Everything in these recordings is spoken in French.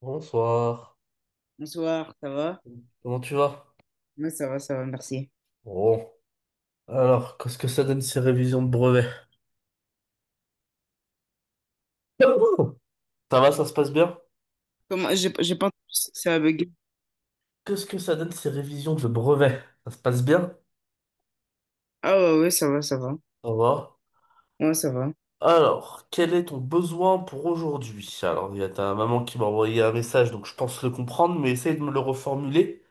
Bonsoir. Bonsoir, ça va? Comment tu vas? Moi, ça va, merci. Bon. Alors, qu'est-ce que ça donne ces révisions de brevet? Ça va, ça se passe bien? Comment, j'ai pas entendu, ça a bugué. Qu'est-ce que ça donne ces révisions de brevet? Ça se passe bien? Ah ouais, ouais, ça va, ça va. Ça va. Ouais, ça va. Alors, quel est ton besoin pour aujourd'hui? Alors, il y a ta maman qui m'a envoyé un message, donc je pense le comprendre, mais essaye de me le reformuler.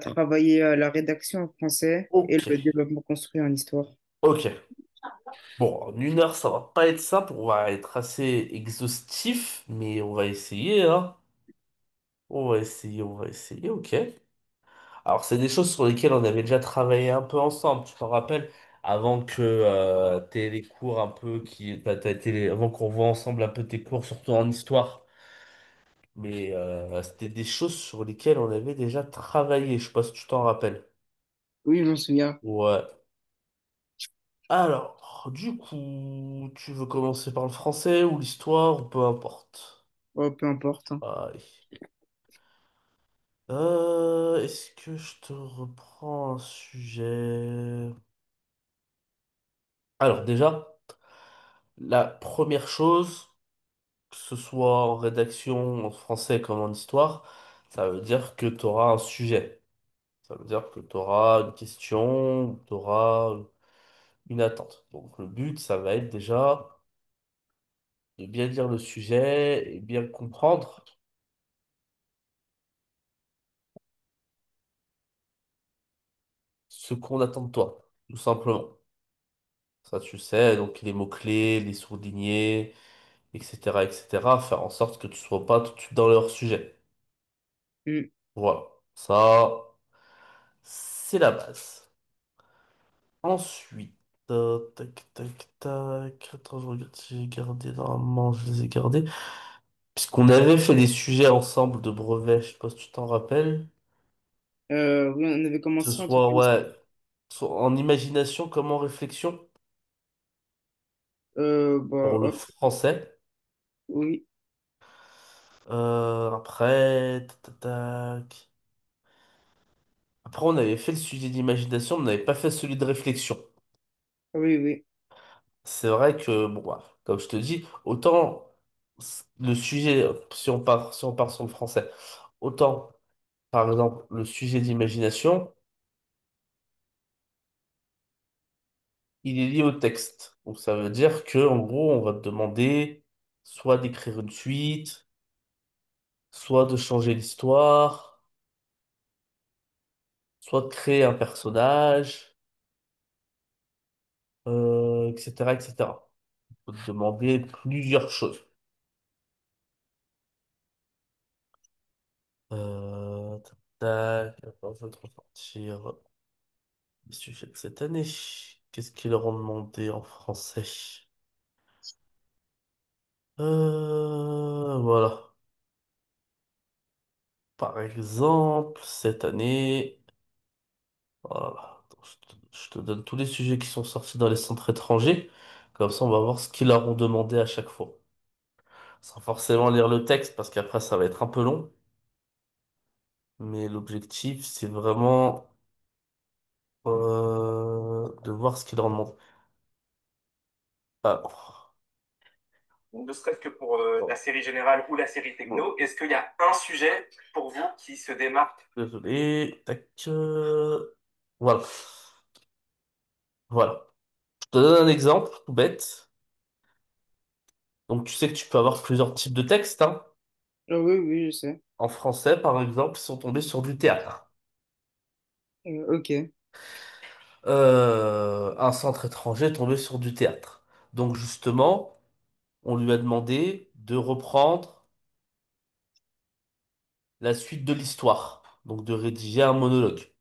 Travailler à la rédaction en français et Ok, le développement construit en histoire. ok. Bon, en une heure, ça va pas être simple, on va être assez exhaustif, mais on va essayer, hein. On va essayer, ok. Alors, c'est des choses sur lesquelles on avait déjà travaillé un peu ensemble. Tu t'en rappelles, avant que t'aies les cours un peu avant qu'on voit ensemble un peu tes cours, surtout en histoire. Mais c'était des choses sur lesquelles on avait déjà travaillé. Je sais pas si tu t'en rappelles. Oui, je m'en souviens. Ouais. Alors, du coup, tu veux commencer par le français ou l'histoire ou peu importe. Ouais, peu importe, hein. Aïe. Est-ce que je te reprends un sujet? Alors déjà, la première chose, que ce soit en rédaction, en français comme en histoire, ça veut dire que tu auras un sujet. Ça veut dire que tu auras une question, tu auras une attente. Donc le but, ça va être déjà de bien lire le sujet et bien comprendre ce qu'on attend de toi, tout simplement. Ça, tu sais, donc les mots-clés, les soulignés, etc., etc., faire en sorte que tu sois pas tout de suite dans leur sujet. Hmm. Voilà. Ça, c'est la base. Ensuite, tac, tac, tac. Attends, je regarde si j'ai gardé. Normalement, je les ai gardés. Puisqu'on avait fait des sujets ensemble de brevets, je sais pas si tu t'en rappelles. Oui, on avait Que ce commencé un truc soit, comme ça. ouais, soit en imagination comme en réflexion pour le Hop, français. oui. Après, tac, tac, tac. Après, on avait fait le sujet d'imagination, on n'avait pas fait celui de réflexion. Oui, oui. C'est vrai que, bon, bah, comme je te dis, autant le sujet, si on part sur le français, autant, par exemple, le sujet d'imagination, il est lié au texte. Donc, ça veut dire que, en gros, on va te demander soit d'écrire une suite, soit de changer l'histoire, soit de créer un personnage, etc., etc. On peut te demander plusieurs choses. Tac, tac, attends, je vais te ressortir les sujets de cette année. Qu'est-ce qu'ils leur ont demandé en français? Voilà. Par exemple, cette année, voilà. Attends, je te donne tous les sujets qui sont sortis dans les centres étrangers. Comme ça, on va voir ce qu'ils leur ont demandé à chaque fois. Sans forcément lire le texte, parce qu'après, ça va être un peu long. Mais l'objectif, c'est vraiment de voir ce qu'ils leur demandent. Alors. Ne serait-ce que pour la série générale ou la série techno, est-ce qu'il y a un sujet pour vous qui se démarque? Désolé. Tac. Voilà. Voilà. Je te donne un exemple tout bête. Donc, tu sais que tu peux avoir plusieurs types de textes, hein. Ah oui, oui, je sais. En français, par exemple, ils sont tombés sur du théâtre. Ok. Un centre étranger est tombé sur du théâtre. Donc, justement, on lui a demandé de reprendre la suite de l'histoire. Donc, de rédiger un monologue.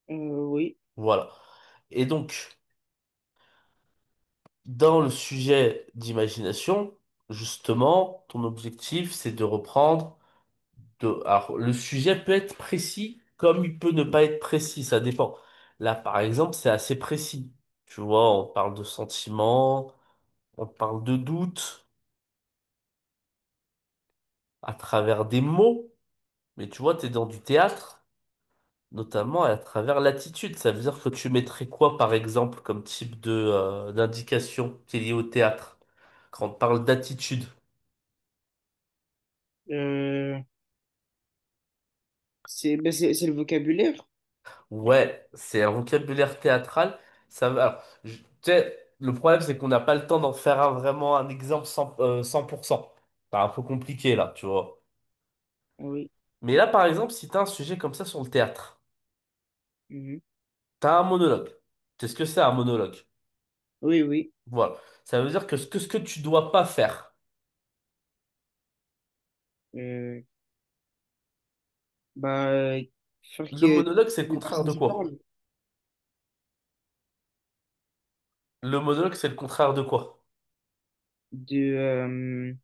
Oui. Voilà. Et donc, dans le sujet d'imagination, justement, ton objectif, c'est de reprendre Alors, le sujet peut être précis comme il peut ne pas être précis, ça dépend. Là, par exemple, c'est assez précis. Tu vois, on parle de sentiments, on parle de doute, à travers des mots, mais tu vois, tu es dans du théâtre, notamment à travers l'attitude. Ça veut dire que tu mettrais quoi, par exemple, comme type d'indication qui est liée au théâtre, quand on parle d'attitude? Euh, c'est le vocabulaire. Ouais, c'est un vocabulaire théâtral. Ça va. Alors, tu sais, le problème, c'est qu'on n'a pas le temps d'en faire vraiment un exemple 100%. C'est un peu compliqué, là, tu vois. Oui. Mais là, par exemple, si tu as un sujet comme ça sur le théâtre, Mhm. tu as un monologue. C'est ce que c'est un monologue. Oui, oui. Voilà. Ça veut dire que ce que tu dois pas faire. Euh, bah, faire Le que monologue, c'est le les contraire de personnes qui quoi? parlent. Le monologue, c'est le contraire de quoi? De,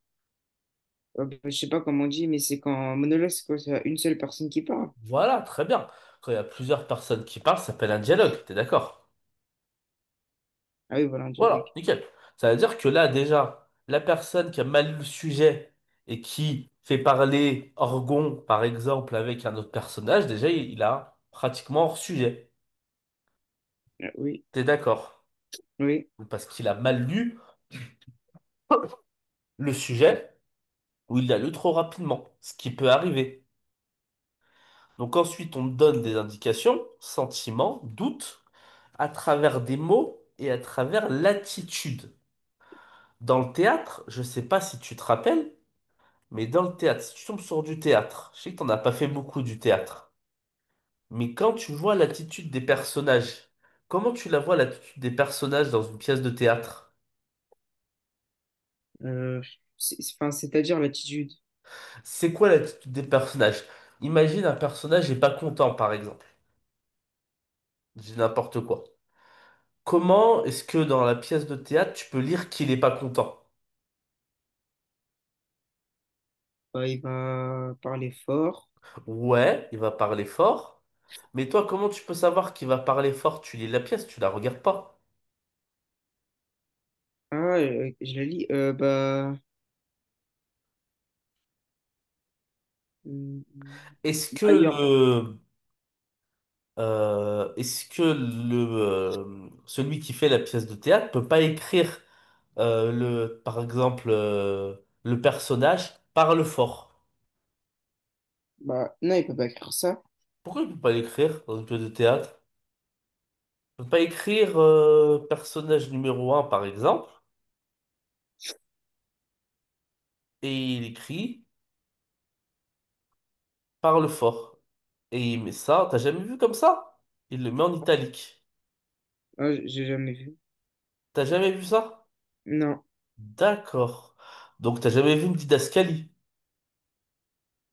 je sais pas comment on dit, mais c'est quand monologue, c'est quoi? C'est une seule personne qui parle. Voilà, très bien. Quand il y a plusieurs personnes qui parlent, ça s'appelle un dialogue. T'es d'accord? Ah oui, voilà, un Voilà, dialogue. nickel. Ça veut dire que là, déjà, la personne qui a mal lu le sujet et qui fait parler Orgon, par exemple, avec un autre personnage, déjà, il a pratiquement hors sujet. Oui, T'es d'accord? oui. Parce qu'il a mal lu le sujet ou il l'a lu trop rapidement, ce qui peut arriver. Donc ensuite, on donne des indications, sentiments, doutes, à travers des mots et à travers l'attitude. Dans le théâtre, je sais pas si tu te rappelles, mais dans le théâtre, si tu tombes sur du théâtre, je sais que t'en as pas fait beaucoup du théâtre, mais quand tu vois l'attitude des personnages, comment tu la vois l'attitude des personnages dans une pièce de théâtre? Euh, enfin, c'est-à-dire l'attitude. C'est quoi l'attitude des personnages? Imagine un personnage est pas content, par exemple. Je dis n'importe quoi. Comment est-ce que dans la pièce de théâtre, tu peux lire qu'il est pas content? Bah, il va parler fort. Ouais, il va parler fort. Mais toi, comment tu peux savoir qu'il va parler fort? Tu lis la pièce, tu la regardes pas. Ah, je la lis. Bah, Est-ce que ailleurs. celui qui fait la pièce de théâtre peut pas écrire par exemple le personnage parle fort? Bah, non, il peut pas écrire ça. Pourquoi il peut pas l'écrire dans une pièce de théâtre? Il peut pas écrire personnage numéro un par exemple et il écrit parle fort et il met ça. T'as jamais vu comme ça? Il le met en italique. Ah, j'ai jamais vu. T'as jamais vu ça? Non, D'accord. Donc t'as jamais vu une didascalie?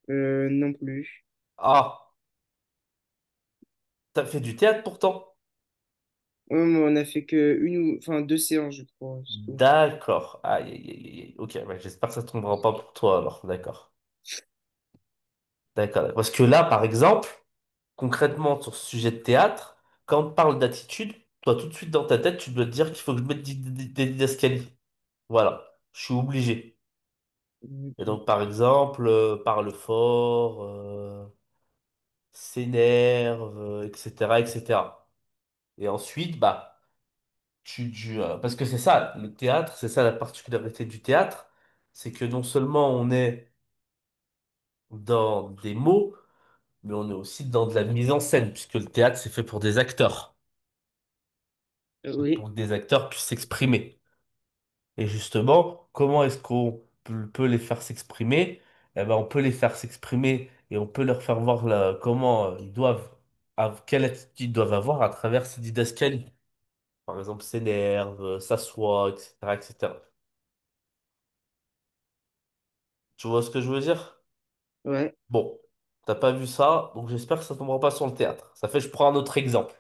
non plus. Ah, t'as fait du théâtre pourtant. Ouais, mais on a fait que enfin, deux séances, je crois, c'est tout. D'accord. Aïe, aïe, aïe, aïe. Ok, ouais, j'espère que ça tombera pas pour toi alors. D'accord. D'accord. Parce que là, par exemple, concrètement, sur ce sujet de théâtre, quand on parle d'attitude, toi, tout de suite dans ta tête, tu dois te dire qu'il faut que je mette des didascalies. Voilà. Je suis obligé. Et Mhm. donc, par exemple, parle fort, s'énerve, etc., etc. Et ensuite, bah, parce que c'est ça, le théâtre, c'est ça la particularité du théâtre, c'est que non seulement on est dans des mots, mais on est aussi dans de la mise en scène, puisque le théâtre, c'est fait pour des acteurs, pour Oui. que des acteurs puissent s'exprimer. Et justement, comment est-ce qu'on peut les faire s'exprimer? Eh ben, on peut les faire s'exprimer et on peut leur faire voir comment ils doivent, quelle attitude ils doivent avoir à travers ces didascalies. Par exemple, s'énerve, s'assoit, etc., etc. Tu vois ce que je veux dire? Ouais. Bon, t'as pas vu ça, donc j'espère que ça tombera pas sur le théâtre. Ça fait, je prends un autre exemple.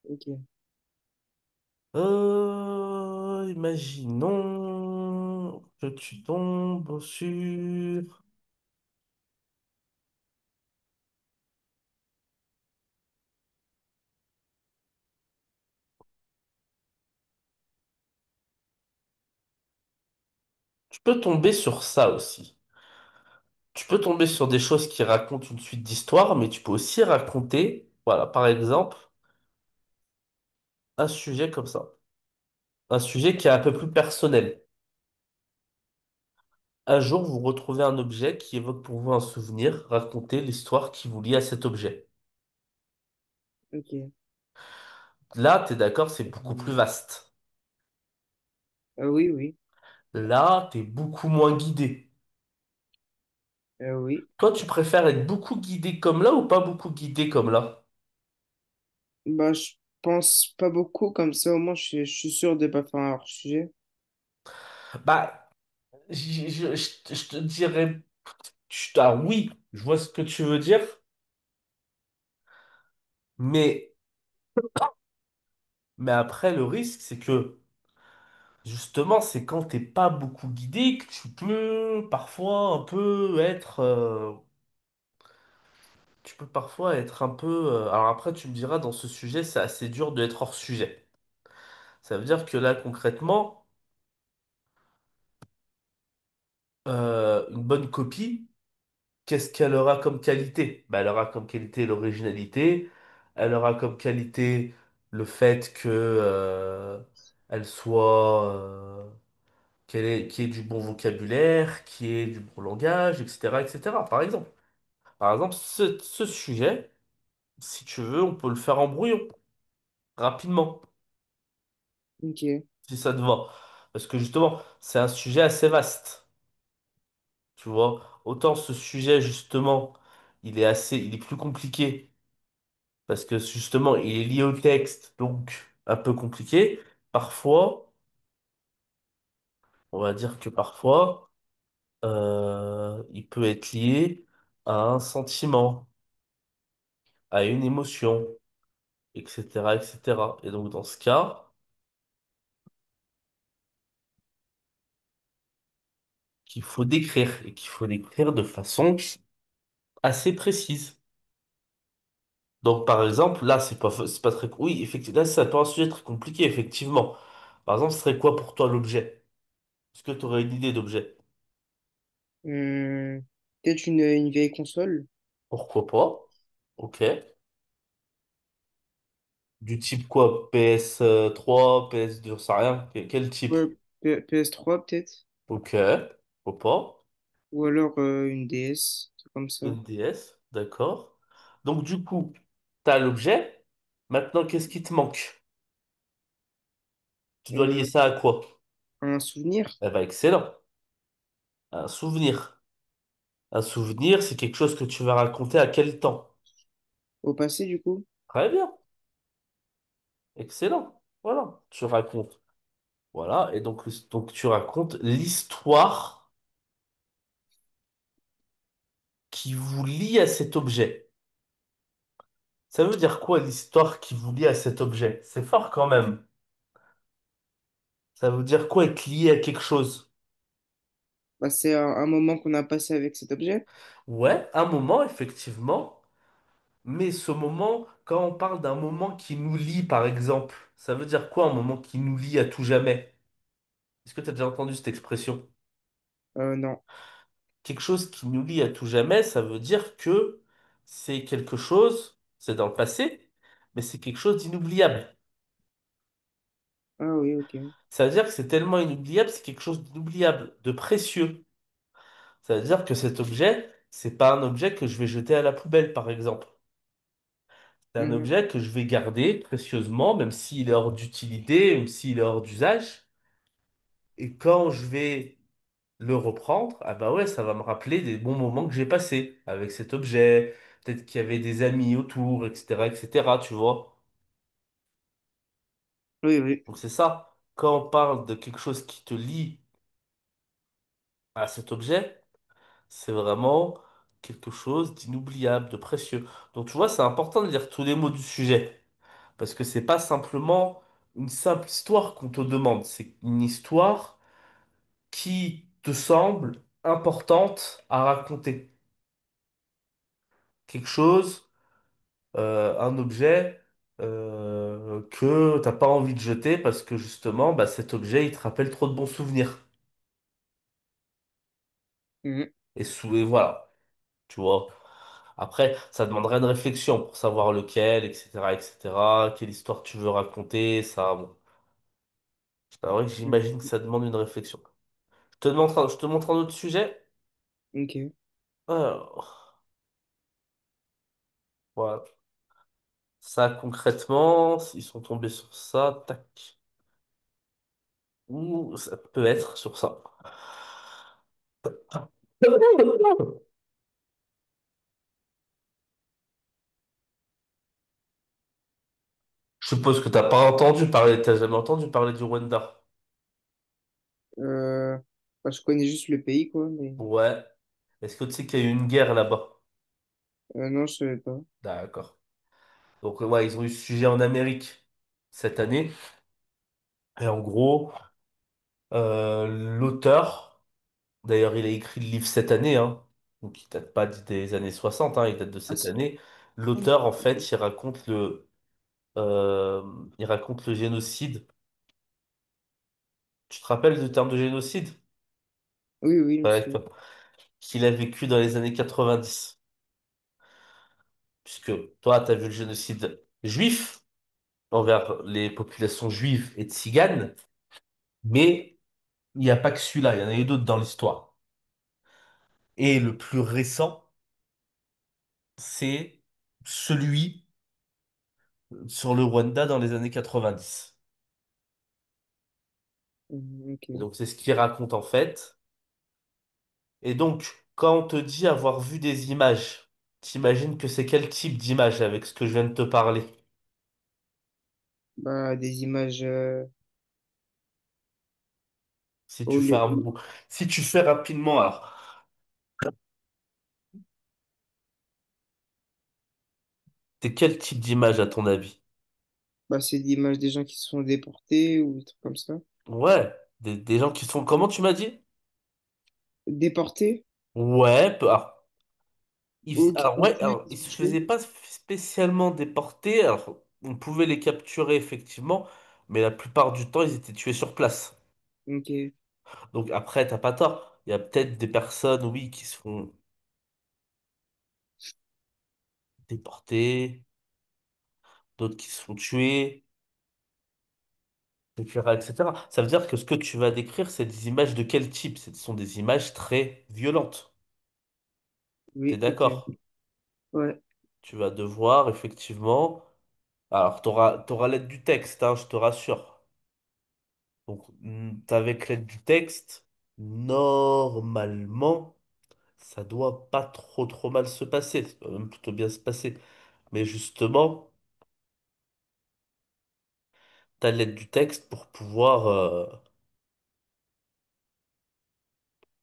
Ok. Imaginons que tu tombes sur... Tu peux tomber sur ça aussi. Tu peux tomber sur des choses qui racontent une suite d'histoires, mais tu peux aussi raconter, voilà, par exemple, un sujet comme ça. Un sujet qui est un peu plus personnel. Un jour, vous retrouvez un objet qui évoque pour vous un souvenir, racontez l'histoire qui vous lie à cet objet. Ok. Là, t'es d'accord, c'est beaucoup plus vaste. Oui, oui. Là, t'es beaucoup moins guidé. Oui. Toi, tu préfères être beaucoup guidé comme là ou pas beaucoup guidé comme là? Bah, je pense pas beaucoup, comme ça, au moins, je suis sûr de pas faire un hors-sujet. Bah, je te dirais, ah oui, je vois ce que tu veux dire, mais, mais après, le risque, c'est que justement, c'est quand t'es pas beaucoup guidé que tu peux parfois un peu être, tu peux parfois être un peu. Alors après, tu me diras, dans ce sujet, c'est assez dur d'être hors sujet. Ça veut dire que là, concrètement, une bonne copie, qu'est-ce qu'elle aura comme qualité? Bah, elle aura comme qualité l'originalité, elle aura comme qualité le fait que elle soit qu'il y ait du bon vocabulaire, qu'il y ait du bon langage, etc., etc. Par exemple, ce sujet, si tu veux, on peut le faire en brouillon, rapidement, Ok. si ça te va. Parce que justement, c'est un sujet assez vaste. Tu vois, autant ce sujet, justement, il est plus compliqué parce que justement, il est lié au texte, donc un peu compliqué. Parfois, on va dire que parfois, il peut être lié à un sentiment, à une émotion, etc., etc. Et donc, dans ce cas, qu'il faut décrire de façon assez précise. Donc, par exemple, là, c'est pas très, oui, effectivement, là, ça peut un sujet très compliqué, effectivement. Par exemple, ce serait quoi pour toi l'objet? Est-ce que tu aurais une idée d'objet? Hum, Peut-être une vieille console. Pourquoi pas? Ok. Du type quoi? PS3, PS2, j'en sais rien. Quel type? Ouais, PS3 peut-être. Ok. Pourquoi pas? Ou alors une DS, tout comme ça. Une DS, d'accord. Donc, du coup, tu as l'objet. Maintenant, qu'est-ce qui te manque? Tu dois lier Euh, ça à quoi? un souvenir Eh ben, excellent. Un souvenir. Un souvenir, c'est quelque chose que tu vas raconter à quel temps? au passé, du coup. Très bien. Excellent. Voilà. Tu racontes. Voilà. Et donc tu racontes l'histoire qui vous lie à cet objet. Ça veut dire quoi l'histoire qui vous lie à cet objet? C'est fort quand même. Ça veut dire quoi être lié à quelque chose? Bah, c'est un moment qu'on a passé avec cet objet. Ouais, un moment, effectivement. Mais ce moment, quand on parle d'un moment qui nous lie, par exemple, ça veut dire quoi un moment qui nous lie à tout jamais? Est-ce que tu as déjà entendu cette expression? Non. Quelque chose qui nous lie à tout jamais, ça veut dire que c'est quelque chose, c'est dans le passé, mais c'est quelque chose d'inoubliable. Ah oui, ok. Ça veut dire que c'est tellement inoubliable, c'est quelque chose d'inoubliable, de précieux. Ça veut dire que cet objet, c'est pas un objet que je vais jeter à la poubelle, par exemple. C'est un Mhm. objet que je vais garder précieusement, même s'il est hors d'utilité, même s'il est hors d'usage. Et quand je vais le reprendre, ah bah ouais, ça va me rappeler des bons moments que j'ai passés avec cet objet. Peut-être qu'il y avait des amis autour, etc., etc., tu vois. Oui, oui. Donc c'est ça. Quand on parle de quelque chose qui te lie à cet objet, c'est vraiment quelque chose d'inoubliable, de précieux. Donc tu vois, c'est important de lire tous les mots du sujet. Parce que c'est pas simplement une simple histoire qu'on te demande. C'est une histoire qui te semble importante à raconter. Quelque chose, un objet que t'as pas envie de jeter parce que justement, bah, cet objet, il te rappelle trop de bons souvenirs. Mhm. Et voilà, tu vois. Après, ça demanderait une réflexion pour savoir lequel, etc., etc., quelle histoire tu veux raconter, ça, bon. C'est vrai que j'imagine que ça demande une réflexion. Je te montre un autre sujet. Ok. Alors, voilà. Ça, concrètement, ils sont tombés sur ça, tac. Ou ça peut être sur ça. Je suppose que t'as jamais entendu parler du Rwanda. Euh, bah, je connais juste le pays, quoi, mais Ouais. Est-ce que tu sais qu'il y a eu une guerre là-bas? non, je savais pas. D'accord. Donc, ouais, ils ont eu ce sujet en Amérique cette année. Et en gros, l'auteur, d'ailleurs, il a écrit le livre cette année, hein, donc il date pas des années 60, hein, il date de Ah, cette année. L'auteur, en fait, euh, il raconte le génocide. Tu te rappelles du terme de génocide? oui, oui, je me Ouais, souviens. qu'il a vécu dans les années 90. Puisque toi, tu as vu le génocide juif envers les populations juives et tziganes, mais il n'y a pas que celui-là, il y en a eu d'autres dans l'histoire. Et le plus récent, c'est celui sur le Rwanda dans les années 90. Et Ok. donc, c'est ce qu'il raconte en fait. Et donc, quand on te dit avoir vu des images, t'imagines que c'est quel type d'image avec ce que je viens de te parler? Bah, des images. Si tu Au fais lieu- un bout, si tu fais rapidement, alors, c'est quel type d'image à ton avis? Bah, c'est des images des gens qui se sont déportés ou des trucs comme ça. Ouais, des gens qui sont, comment tu m'as dit? Déportés Ouais, ou qui alors ont ouais, fui, alors, qui ils sont se tués. faisaient pas spécialement déporter, alors on pouvait les capturer effectivement, mais la plupart du temps ils étaient tués sur place. Ok. Donc après, t'as pas tort, il y a peut-être des personnes, oui, qui se font déporter, d'autres qui se font tuer, etc., etc. Ça veut dire que ce que tu vas décrire, c'est des images de quel type? Ce sont des images très violentes. T'es Oui, ok. d'accord? Ouais. Tu vas devoir effectivement. Alors, t'auras l'aide du texte, hein, je te rassure. Donc, avec l'aide du texte, normalement, ça doit pas trop trop mal se passer. Ça doit même plutôt bien se passer. Mais justement, t'as l'aide du texte pour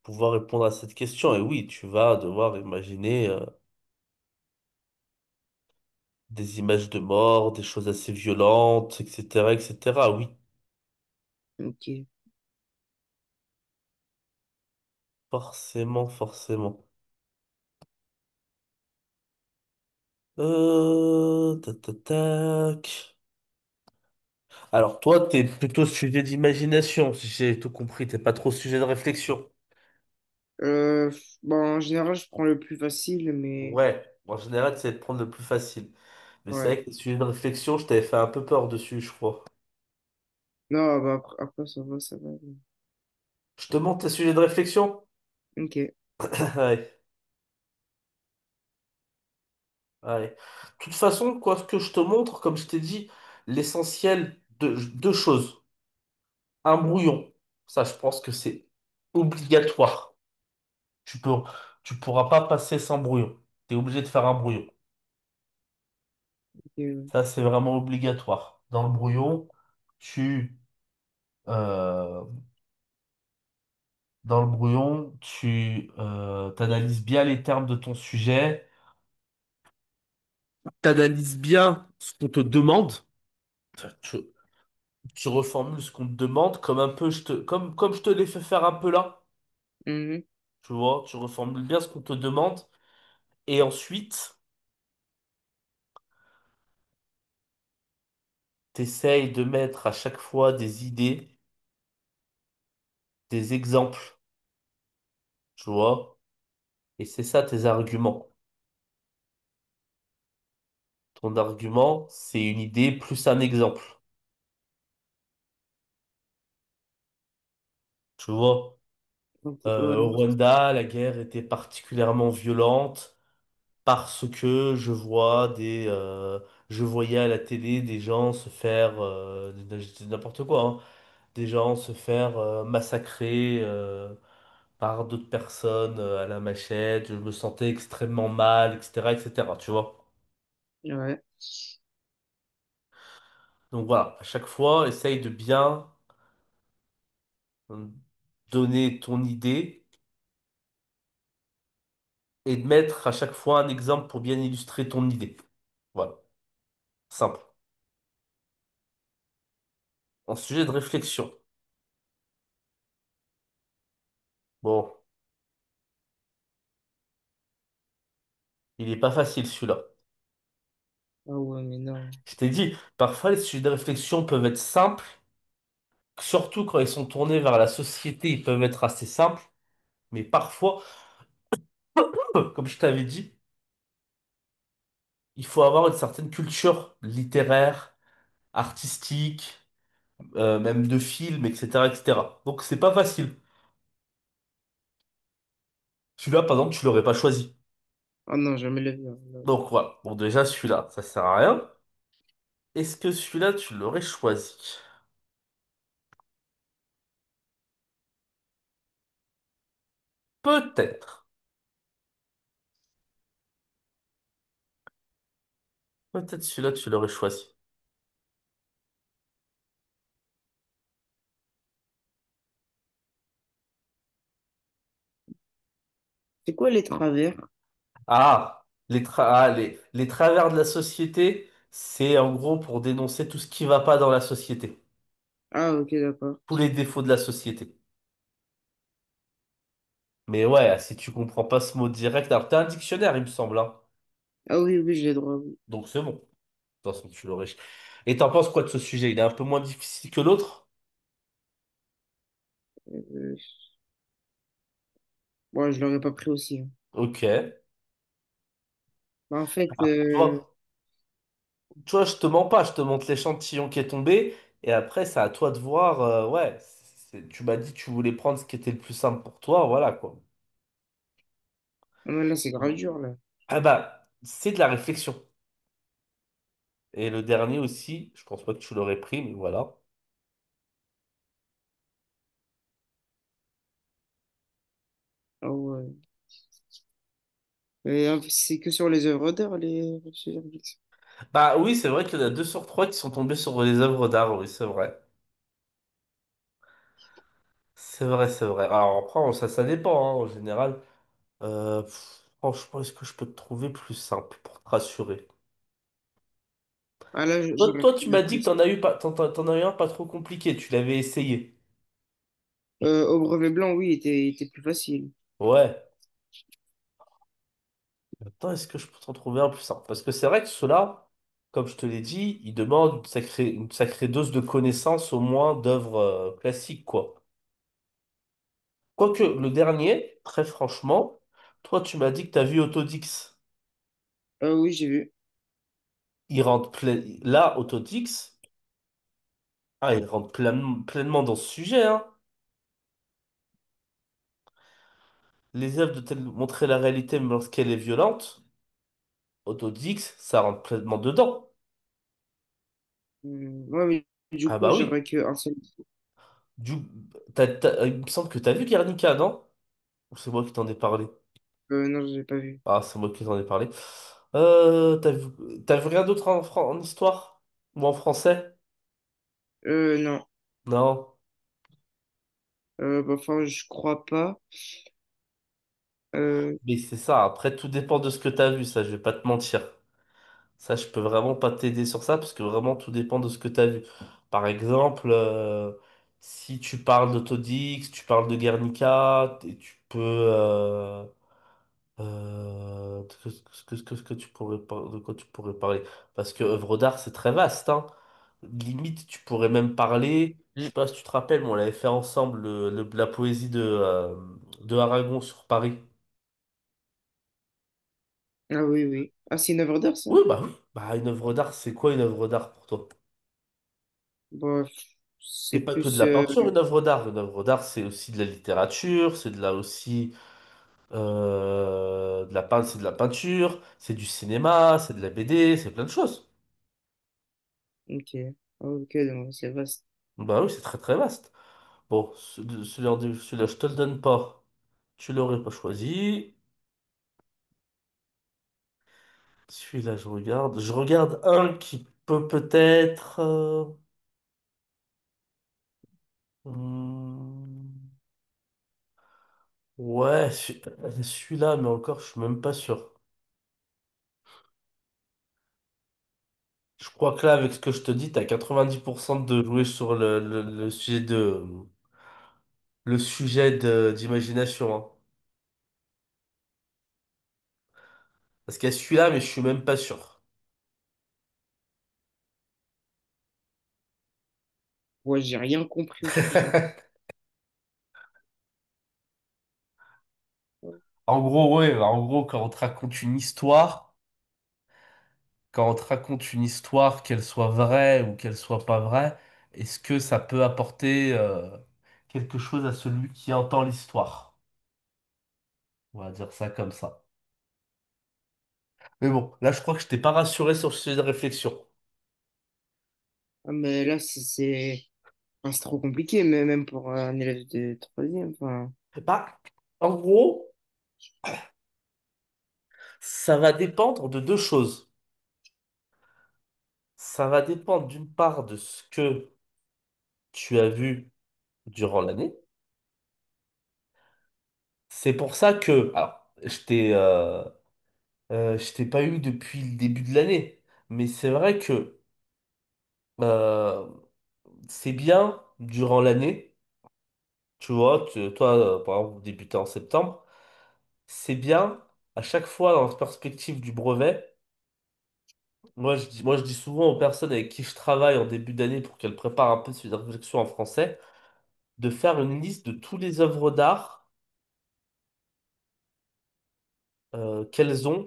pouvoir répondre à cette question. Et oui, tu vas devoir imaginer des images de mort, des choses assez violentes, etc., etc. Oui, Ok. forcément, forcément. Tac, tac, tac. Alors toi, t'es plutôt sujet d'imagination, si j'ai tout compris, t'es pas trop sujet de réflexion. Euh, bon, en général, je prends le plus facile, mais Ouais, en général, c'est de prendre le plus facile. Mais c'est ouais. vrai que les sujets de réflexion, je t'avais fait un peu peur dessus, je crois. Non, bah, après, ça va, ça va. Je te montre tes sujets de réflexion? Ok. Ouais, ouais. De toute façon, quoi que je te montre, comme je t'ai dit, l'essentiel de deux choses. Un brouillon. Ça, je pense que c'est obligatoire. Tu peux, tu pourras pas passer sans brouillon. T'es obligé de faire un brouillon. Ok. Ça, c'est vraiment obligatoire. Dans le brouillon, tu, euh, t'analyses bien les termes de ton sujet, t'analyses bien ce qu'on te demande, tu, tu reformules ce qu'on te demande comme un peu, comme je te l'ai fait faire un peu là, Mhm. tu vois, tu reformules bien ce qu'on te demande, et ensuite, t'essayes de mettre à chaque fois des idées, des exemples, tu vois. Et c'est ça tes arguments. Ton argument, c'est une idée plus un exemple. Tu vois, Donc, au ouais, Rwanda, la guerre était particulièrement violente parce que je voyais à la télé des gens se faire, je dis n'importe quoi, hein, des gens se faire massacrer par d'autres personnes à la machette. Je me sentais extrêmement mal, etc., etc. Tu vois. ouais, Donc voilà, à chaque fois, essaye de bien euh, donner ton idée et de mettre à chaque fois un exemple pour bien illustrer ton idée. Voilà, simple. En sujet de réflexion. Bon, il est pas facile celui-là. ah ouais, mais non. Je t'ai dit, parfois les sujets de réflexion peuvent être simples, surtout quand ils sont tournés vers la société, ils peuvent être assez simples, mais parfois, comme je t'avais dit, il faut avoir une certaine culture littéraire, artistique, même de film, etc., etc. Donc c'est pas facile. Celui-là, par exemple, tu l'aurais pas choisi. Ah non, jamais la vie, hein, non. Donc voilà. Bon, déjà, celui-là, ça sert à rien. Est-ce que celui-là, tu l'aurais choisi? Peut-être. Peut-être celui-là, tu l'aurais choisi. C'est quoi les travers? Les travers de la société, c'est en gros pour dénoncer tout ce qui va pas dans la société. Ah, ok, d'accord. Tous les défauts de la société. Mais ouais, si tu comprends pas ce mot direct, alors t'as un dictionnaire, il me semble, hein. Ah oui, oui, j'ai le droit, oui. Donc c'est bon. De toute façon, tu l'aurais. Et t'en penses quoi de ce sujet? Il est un peu moins difficile que l'autre? Euh, Bon, je l'aurais pas pris aussi, hein. Ok. Bah, en fait, Ah, tu vois, je te mens pas, je te montre l'échantillon qui est tombé, et après, c'est à toi de voir. Ouais, tu m'as dit que tu voulais prendre ce qui était le plus simple pour toi, voilà quoi. ah, mais là, c'est grave dur, là. Ah bah, c'est de la réflexion. Et le dernier aussi, je pense pas que tu l'aurais pris, mais voilà. Ah ouais. Et c'est que sur les œuvres d'art, les sujets de réflexion. Bah oui, c'est vrai qu'il y en a 2 sur 3 qui sont tombés sur les œuvres d'art, oui, c'est vrai. C'est vrai, c'est vrai. Alors après, ça dépend, hein, en général. Franchement, est-ce que je peux te trouver plus simple pour te rassurer? Ah là, Toi, j'aurais toi, pris tu la m'as dit que plus. t'en as eu un pas trop compliqué, tu l'avais essayé. Au brevet blanc, oui, était plus facile. Ouais. Attends, est-ce que je peux t'en trouver un plus simple? Parce que c'est vrai que ceux-là, comme je te l'ai dit, ils demandent une sacrée dose de connaissances au moins d'œuvres classiques, quoi. Quoique, le dernier, très franchement, toi, tu m'as dit que tu as vu Autodix. Ah oui, j'ai vu. Là, Autodix, il rentre pleinement dans ce sujet, hein. Les œuvres de montrer la réalité même lorsqu'elle est violente, Autodix, ça rentre pleinement dedans. Ouais, mais du Ah coup, bah oui. j'aurais qu'un seul. Du... il me semble que tu as vu Guernica, non? Ou c'est moi qui t'en ai parlé? Non, je l'ai pas vu. Ah, c'est moi qui t'en ai parlé. T'as vu rien d'autre en histoire? Ou en français? Non. Non. Bah, enfin, je crois pas. Euh, Mais c'est ça, après tout dépend de ce que tu as vu, ça je vais pas te mentir. Ça je peux vraiment pas t'aider sur ça parce que vraiment tout dépend de ce que tu as vu. Par exemple, si tu parles d'Autodix, tu parles de Guernica, et tu peux ce que tu de quoi tu pourrais parler? Parce que œuvre d'art c'est très vaste, hein. Limite tu pourrais même parler, je sais pas si tu te rappelles, mais on l'avait fait ensemble la poésie de Aragon sur Paris. Ah oui, oui. Ah, c'est une œuvre d'art, ça? Oui, bah oui. Bah, une œuvre d'art, c'est quoi une œuvre d'art pour toi? Bah, C'est c'est pas que de plus... la peinture, une œuvre d'art. Une œuvre d'art, c'est aussi de la littérature, c'est de la aussi c'est de la peinture, c'est du cinéma, c'est de la BD, c'est plein de choses. Ok. Ah, ok, donc c'est vaste. Bah oui, c'est très très vaste. Bon, celui-là, je te le donne pas. Tu l'aurais pas choisi. Celui-là, je regarde. Je regarde un qui peut peut-être. Hmm, ouais, celui-là, mais encore, je suis même pas sûr. Je crois que là, avec ce que je te dis, t'as 90% de jouer sur le sujet d'imagination, hein. Parce qu'il y a celui-là, mais je suis même pas sûr. Ouais, j'ai rien compris au sujet. En gros, ouais, en gros, quand on te raconte une histoire, qu'elle soit vraie ou qu'elle soit pas vraie, est-ce que ça peut apporter quelque chose à celui qui entend l'histoire? On va dire ça comme ça. Mais bon, là, je crois que je t'ai pas rassuré sur ce sujet de réflexion. Ah, mais là, enfin, c'est trop compliqué, mais même pour un élève de troisième. Enfin, Bah, en gros, ça va dépendre de deux choses. Ça va dépendre d'une part de ce que tu as vu durant l'année. C'est pour ça que, alors, je t'ai pas eu depuis le début de l'année, mais c'est vrai que euh, c'est bien durant l'année, tu vois, toi, par exemple, vous débutez en septembre, c'est bien à chaque fois dans la perspective du brevet. Moi, je dis souvent aux personnes avec qui je travaille en début d'année pour qu'elles préparent un peu ces réflexions en français, de faire une liste de toutes les œuvres d'art qu'elles ont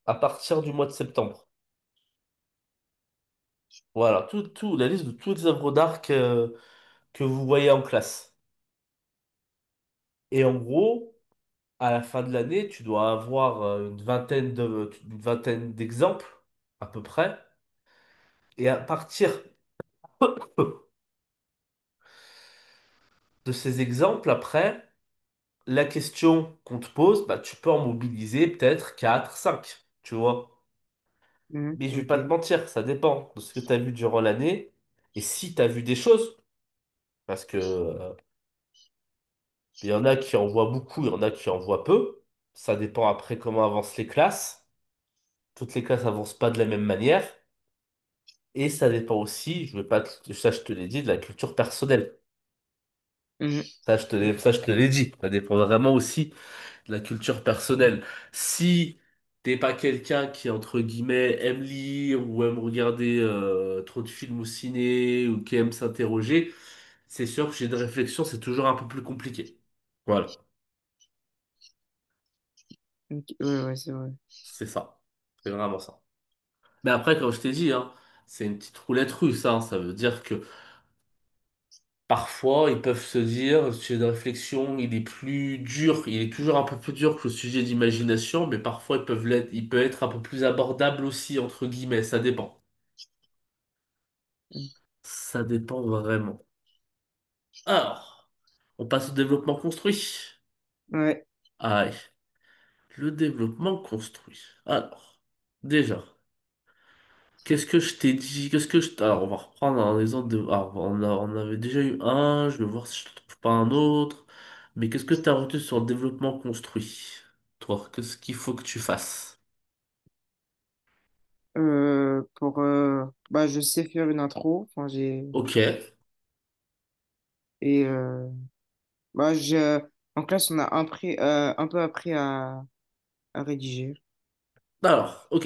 à partir du mois de septembre. Voilà, la liste de toutes les œuvres d'art que vous voyez en classe. Et en gros, à la fin de l'année, tu dois avoir une vingtaine d'exemples, à peu près. Et à partir de ces exemples, après, la question qu'on te pose, bah, tu peux en mobiliser peut-être 4 5 tu vois. Mais je vais ok. pas te mentir, ça dépend de ce que tu as vu durant l'année. Et si tu as vu des choses, parce que il y en a qui en voient beaucoup, il y en a qui en voient peu. Ça dépend après comment avancent les classes. Toutes les classes avancent pas de la même manière. Et ça dépend aussi, je vais pas ça je te l'ai dit, de la culture personnelle. Mhm. Ça, je te l'ai dit. Ça dépend vraiment aussi de la culture personnelle. Si t'es pas quelqu'un qui, entre guillemets, aime lire ou aime regarder trop de films au ciné ou qui aime s'interroger, c'est sûr que j'ai de réflexion, c'est toujours un peu plus compliqué. Voilà, Ok, ouais, ouais, c'est vrai. c'est ça. C'est vraiment ça. Mais après, comme je t'ai dit, hein, c'est une petite roulette russe, hein. Ça veut dire que parfois, ils peuvent se dire, le sujet de réflexion, il est plus dur, il est toujours un peu plus dur que le sujet d'imagination, mais parfois, il peut être un peu plus abordable aussi, entre guillemets, ça dépend. Ça dépend vraiment. Alors, on passe au développement construit. Ouais. Aïe, le développement construit. Alors, déjà. Qu'est-ce que je t'ai dit? Alors, on va reprendre un exemple de... Alors, on avait déjà eu un, je vais voir si je ne trouve pas un autre. Mais qu'est-ce que tu as retenu sur le développement construit? Toi, qu'est-ce qu'il faut que tu fasses? Bah, je sais faire une intro. Enfin, Ok. et bah, en classe, on a un peu appris à rédiger. Ok.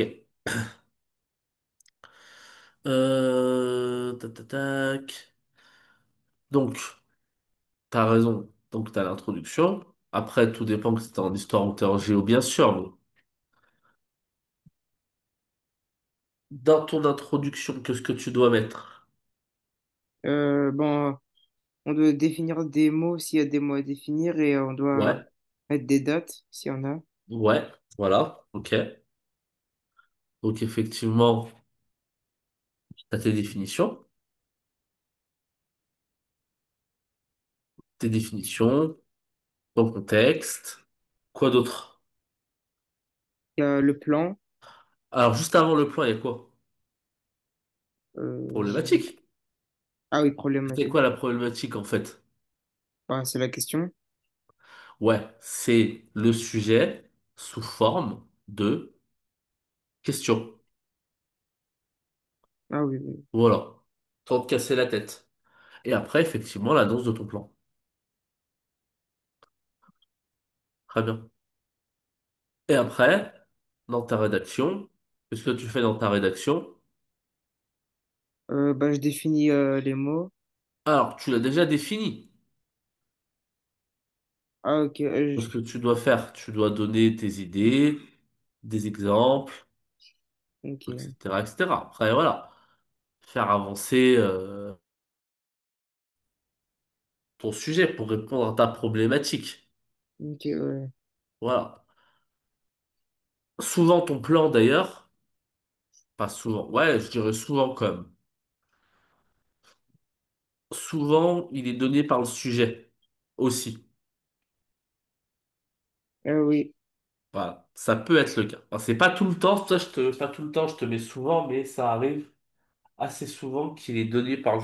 Tac, tac, tac. Donc, t'as raison. Donc, t'as l'introduction. Après, tout dépend que c'est en histoire ou t'es en géo, bien sûr. Mais dans ton introduction, qu'est-ce que tu dois mettre? Bon, on doit définir des mots s'il y a des mots à définir et on doit Ouais, mettre des dates s'il y en a. ouais, voilà, ok. Donc effectivement, t'as tes définitions, ton contexte. Quoi d'autre? Il y a le plan. Alors juste avant le plan, il y a quoi? euh, Problématique. Ah oui, C'est problématique. quoi la problématique en fait? Bah, c'est la question. Ouais, c'est le sujet sous forme de question. Ah oui, oui. Voilà. Sans te casser la tête. Et après, effectivement, l'annonce de ton plan. Très bien. Et après, dans ta rédaction, qu'est-ce que tu fais dans ta rédaction? Bah, je définis les mots. Alors, tu l'as déjà défini. Ah ok, Ce que tu dois faire, tu dois donner tes idées, des exemples, ok, etc., etc. Après, voilà. Faire avancer ton sujet pour répondre à ta problématique. ok, ouais. Voilà. Souvent, ton plan, d'ailleurs, pas souvent, ouais, je dirais souvent comme. Souvent, il est donné par le sujet aussi. Ah oui, Voilà, ça peut être le cas. Alors, c'est pas tout le temps, ça, pas tout le temps, je te mets souvent, mais ça arrive assez souvent qu'il est donné par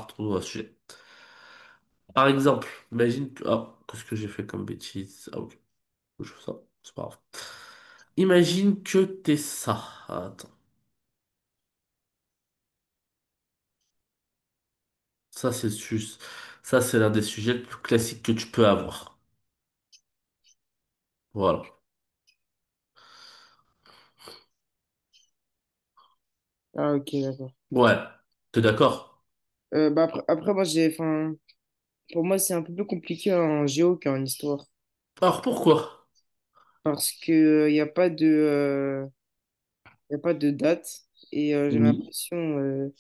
ton sujet. Par exemple, imagine que... Ah, qu'est-ce que j'ai fait comme bêtise? Ah, ok, je fais ça, c'est pas grave. Imagine que t'es ça. Attends, ça c'est juste... Ça, c'est l'un des sujets les plus classiques que tu peux avoir. Voilà. ah ok, d'accord. Ouais, t'es d'accord? Bah après, moi, enfin, pour moi, c'est un peu plus compliqué en géo qu'en histoire. Alors pourquoi? Parce que il n'y a pas y a pas de date et j'ai Oui. l'impression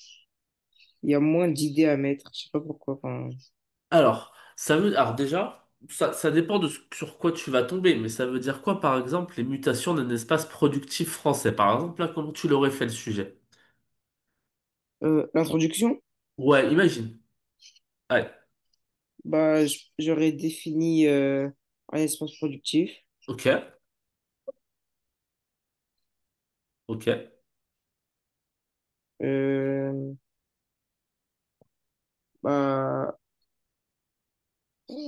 il y a moins d'idées à mettre. Je sais pas pourquoi. Enfin, Alors déjà, ça dépend sur quoi tu vas tomber, mais ça veut dire quoi, par exemple, les mutations d'un espace productif français? Par exemple, là, comment tu l'aurais fait le sujet? l'introduction, Ouais, imagine. Ouais, bah, j'aurais défini un espace productif. ok, ok. Euh, Bah,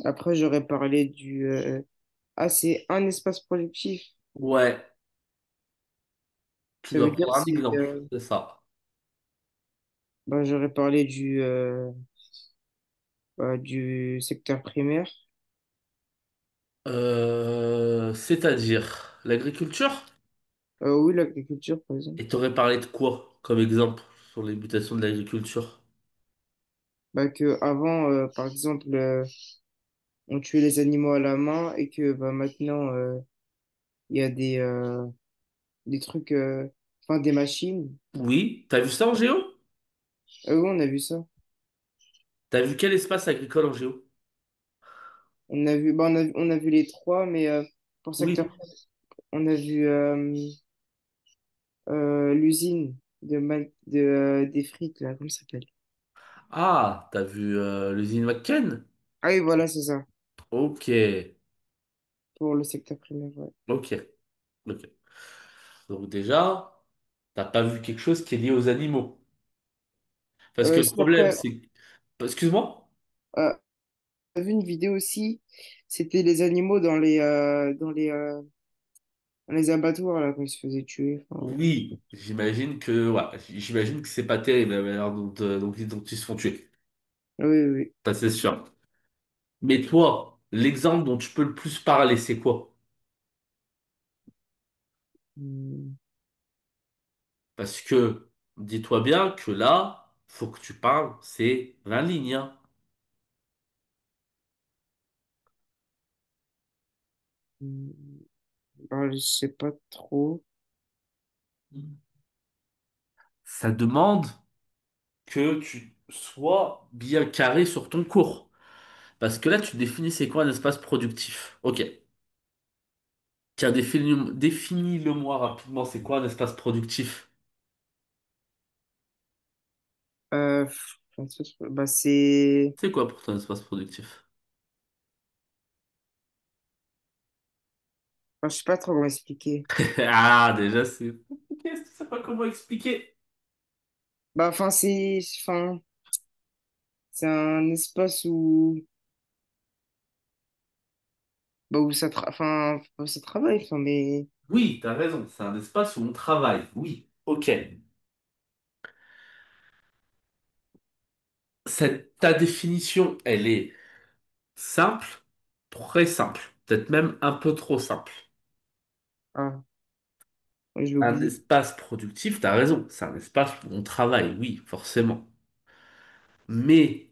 après, j'aurais parlé Ah, c'est un espace productif. Ouais, tu Ça veut dois dire prendre un c'est exemple, c'est ça. bah, j'aurais parlé du secteur primaire. C'est-à-dire l'agriculture? Oui, l'agriculture, par exemple. Et t'aurais parlé de quoi comme exemple sur les mutations de l'agriculture? Bah, que avant, par exemple, on tuait les animaux à la main et que bah, maintenant, il y a des trucs, enfin des machines. Oui, t'as vu ça en géo? Oui, on a vu ça. T'as vu quel espace agricole en géo? On a vu les trois, mais pour secteur, Oui. on a vu l'usine des frites, là, comment ça s'appelle? Ah, t'as vu l'usine McCain? Ah oui, voilà, c'est ça, Ok, pour le secteur primaire, ouais. ok, ok. Donc déjà, t'as pas vu quelque chose qui est lié aux animaux. Parce que le Si problème, après, c'est... Excuse-moi? euh, on a vu une vidéo aussi, c'était les animaux dans les abattoirs, là, quand ils se faisaient tuer. Enfin, Oui, j'imagine que c'est pas terrible la manière dont ils se font tuer. oui, oui, oui. Ça, c'est sûr. Mais toi, l'exemple dont tu peux le plus parler, c'est quoi? Hmm. Parce que, dis-toi bien que là, faut que tu parles, c'est 20 lignes, hein. Hmm, bah, je sais pas trop. Ça demande que tu sois bien carré sur ton cours. Parce que là, tu définis c'est quoi un espace productif. Ok. Tiens, définis-le-moi rapidement, c'est quoi un espace productif? Bah, c'est. C'est quoi pour toi un espace productif? Enfin, je sais pas trop comment expliquer. Ah, déjà, c'est compliqué, tu sais pas comment expliquer. Bah, enfin, c'est un espace où, bah, où ça travaille, enfin, mais, Oui, t'as raison, c'est un espace où on travaille. Oui, ok. Ta définition, elle est simple, très simple, peut-être même un peu trop simple. ah, ouais, je Un l'oublie. espace productif, t'as raison, c'est un espace où on travaille, oui, forcément. Mais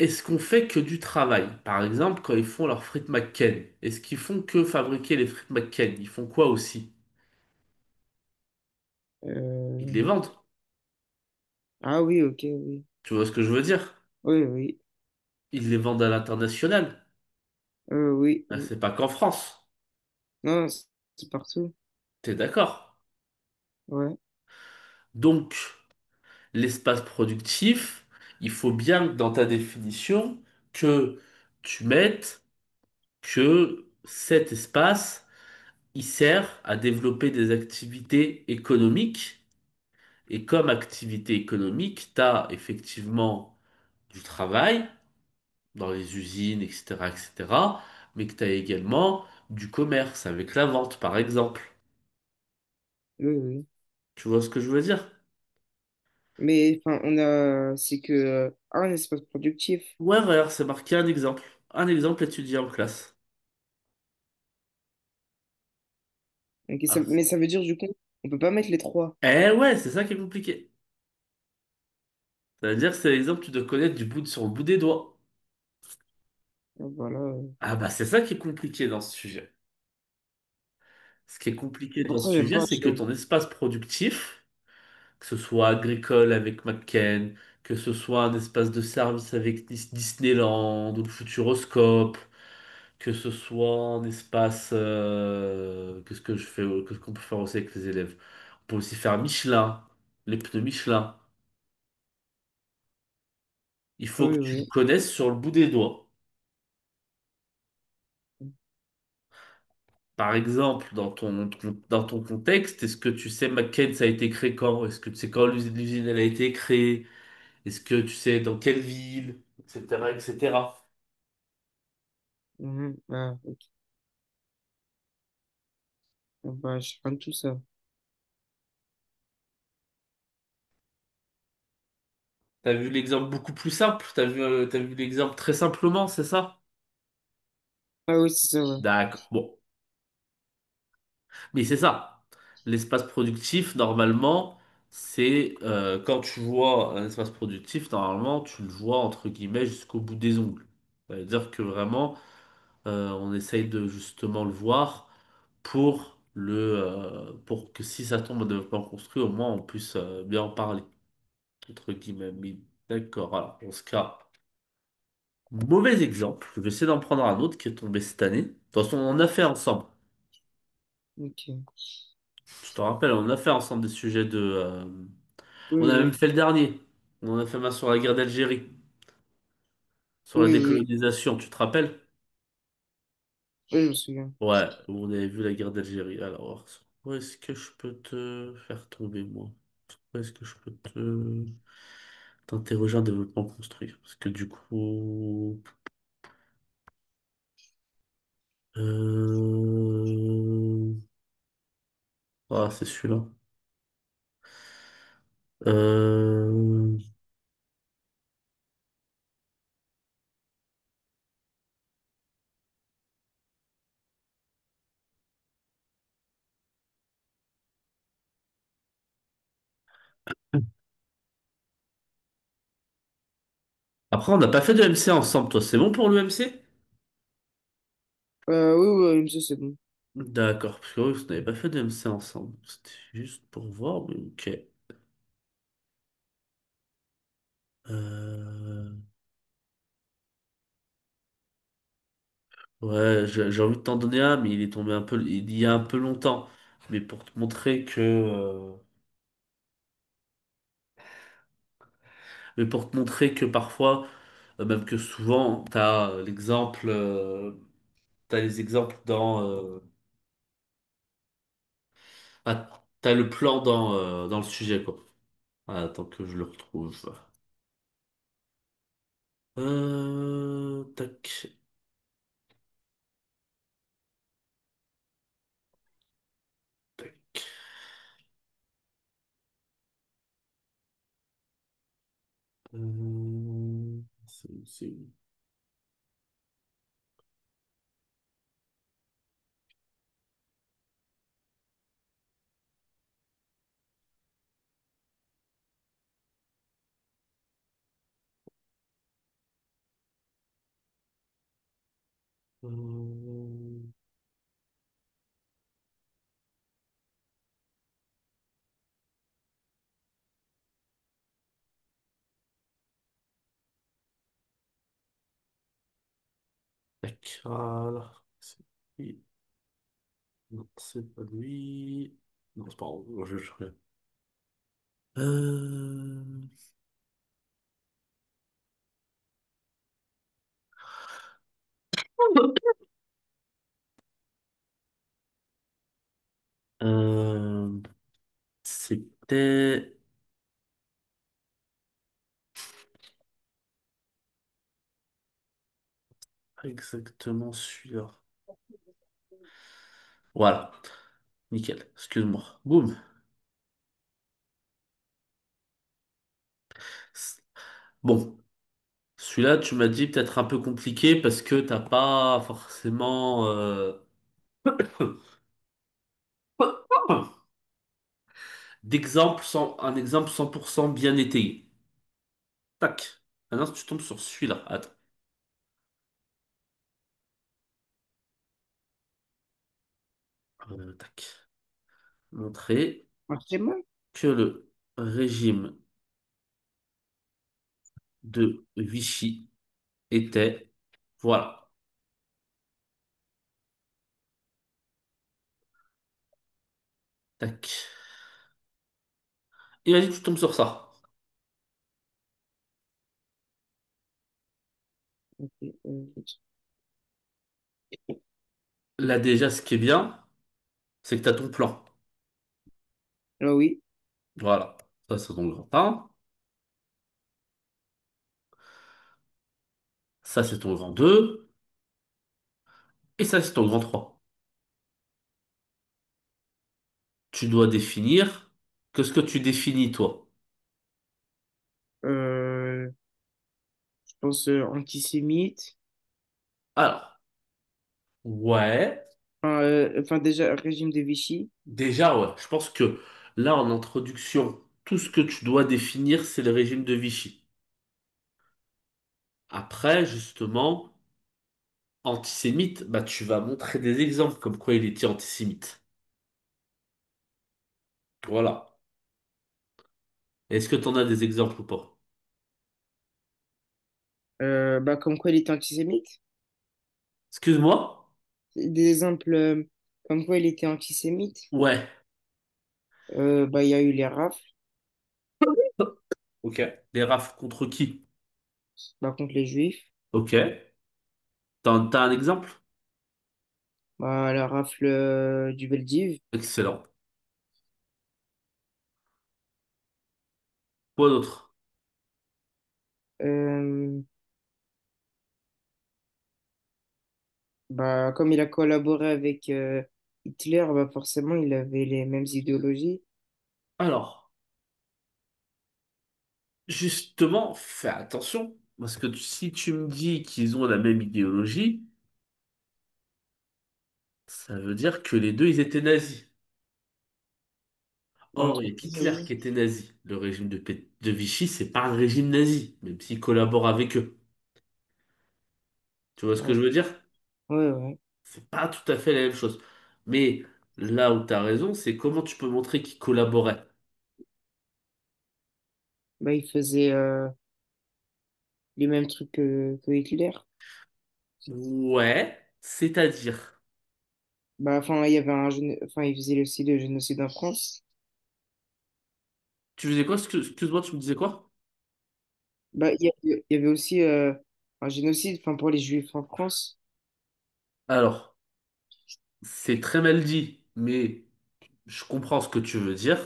est-ce qu'on fait que du travail? Par exemple, quand ils font leurs frites McCain, est-ce qu'ils font que fabriquer les frites McCain? Ils font quoi aussi? Ils les Euh, vendent. Ah oui, ok, oui. Tu vois ce que je veux dire? Oui, oui. Ils les vendent à l'international. Oui, Ah, oui. c'est pas qu'en France. Non, c'est partout. T'es d'accord? Ouais, Donc, l'espace productif, il faut bien que dans ta définition que tu mettes que cet espace, il sert à développer des activités économiques. Et comme activité économique, tu as effectivement du travail dans les usines, etc., etc., mais que tu as également du commerce avec la vente, par exemple. oui, oui. Tu vois ce que je veux dire? Mais, enfin, c'est que un espace productif. Ouais, regarde, c'est marqué un exemple. Un exemple étudié en classe. Ok, Alors, mais ça veut dire, du coup, on peut pas mettre les trois. eh ouais, c'est ça qui est compliqué. Ça veut dire que c'est l'exemple que tu dois connaître sur le bout des doigts. Voilà. Ah bah c'est ça qui est compliqué dans ce sujet. Ce qui est compliqué Pour dans ce ça, j'aime sujet, pas, c'est que ton espace productif, que ce soit agricole avec McCain, que ce soit un espace de service avec Disneyland ou le Futuroscope, que ce soit un espace... qu'est-ce que je fais, qu'est-ce qu'on peut faire aussi avec les élèves? On peut aussi faire Michelin, les pneus Michelin. Il faut que Oui, tu le oui. connaisses sur le bout des doigts. Par exemple, dans ton contexte, est-ce que tu sais McCain, ça a été créé quand? Est-ce que tu sais quand l'usine elle a été créée? Est-ce que tu sais dans quelle ville? Etc., etc. Mhm. Ah, ok. Bah, je sais pas de tout ça. T'as vu l'exemple beaucoup plus simple? T'as vu l'exemple très simplement, c'est ça? Ah oui, c'est ça, ouais. D'accord. Bon. Mais c'est ça. L'espace productif, normalement, c'est quand tu vois un espace productif, normalement, tu le vois entre guillemets jusqu'au bout des ongles. Ça veut dire que vraiment, on essaye de justement le voir pour que si ça tombe en développement construit, au moins on puisse bien en parler. Entre guillemets. Mais d'accord. Alors, dans ce cas, mauvais exemple. Je vais essayer d'en prendre un autre qui est tombé cette année. De toute façon, on en a fait ensemble. Ok. Je te rappelle, on a fait ensemble des sujets Oui, on a même oui. fait le dernier. On en a fait un sur la guerre d'Algérie, sur la Oui, oui. décolonisation, tu te rappelles? Oui, je me souviens. Ouais, on avait vu la guerre d'Algérie. Alors, où est-ce que je peux te faire tomber, moi? Où est-ce que je peux t'interroger en développement construit? Parce que du coup... Euh... Ah, c'est celui-là. Euh, Après, on n'a pas fait de MC ensemble, toi. C'est bon pour le MC? Oui, oui, oui, ça c'est bon. D'accord, parce que oui, on n'avait pas fait de MC ensemble. C'était juste pour voir, mais ok. Euh, Ouais, j'ai envie de t'en donner un, mais il est tombé un peu, il y a un peu longtemps. Mais pour te montrer que, mais pour te montrer que parfois, même que souvent, t'as les exemples t'as le plan dans le sujet, quoi. Attends que je le retrouve. Tac, tac. C'est où? Euh, Tac, voilà. C'est lui. Non, c'est pas lui. Non, c'est pas grave, je regarde. Euh... Euh, C'était pas exactement celui-là. Voilà, nickel, excuse-moi. Boum. Bon, celui-là, tu m'as dit peut-être un peu compliqué parce que t'as pas forcément un exemple 100% bien étayé. Tac. Maintenant, tu tombes sur celui-là. Attends. Tac. Montrer Marchez-moi. que le régime de Vichy était. Voilà. Tac. Et vas-y, tu tombes sur ça. Ok, Là, déjà, ce qui est bien, c'est que tu as ton plan. ah oui. Voilà. Ça, c'est ton grand un. Ça, c'est ton grand 2. Et ça, c'est ton grand 3. Tu dois définir que ce que tu définis, toi. Je pense antisémite. Alors, ouais. Enfin, déjà, régime de Vichy. Déjà, ouais. Je pense que là, en introduction, tout ce que tu dois définir, c'est le régime de Vichy. Après, justement, antisémite, bah, tu vas montrer des exemples comme quoi il était antisémite. Voilà. Est-ce que tu en as des exemples ou pas? Bah, comme quoi il était antisémite. Excuse-moi? Des exemples comme quoi il était antisémite. Ouais. Bah, il y a eu les rafles, Ok. Les rafles contre qui? bah, contre les juifs. Ok. T'as un exemple? Bah, la rafle du Veldiv. Excellent. Quoi d'autre? Euh, Bah, comme il a collaboré avec Hitler, bah, forcément, il avait les mêmes idéologies. Alors, justement, fais attention, parce que si tu me dis qu'ils ont la même idéologie, ça veut dire que les deux, ils étaient nazis. Bah, Or, il y a Hitler qui était nazi. Le régime de Vichy, c'est pas un régime nazi, même s'il collabore avec eux. Tu vois ce que ouais, je veux dire? ouais, ouais. C'est pas tout à fait la même chose. Mais là où tu as raison, c'est comment tu peux montrer qu'ils collaboraient. Bah, il faisait les mêmes trucs que Hitler. Ouais, c'est-à-dire. Bah, enfin, il y avait enfin, il faisait aussi le génocide en France. Tu faisais quoi? Excuse-moi, tu me disais quoi? Bah, il y avait aussi un génocide, enfin, pour les Juifs en France. Alors, c'est très mal dit, mais je comprends ce que tu veux dire.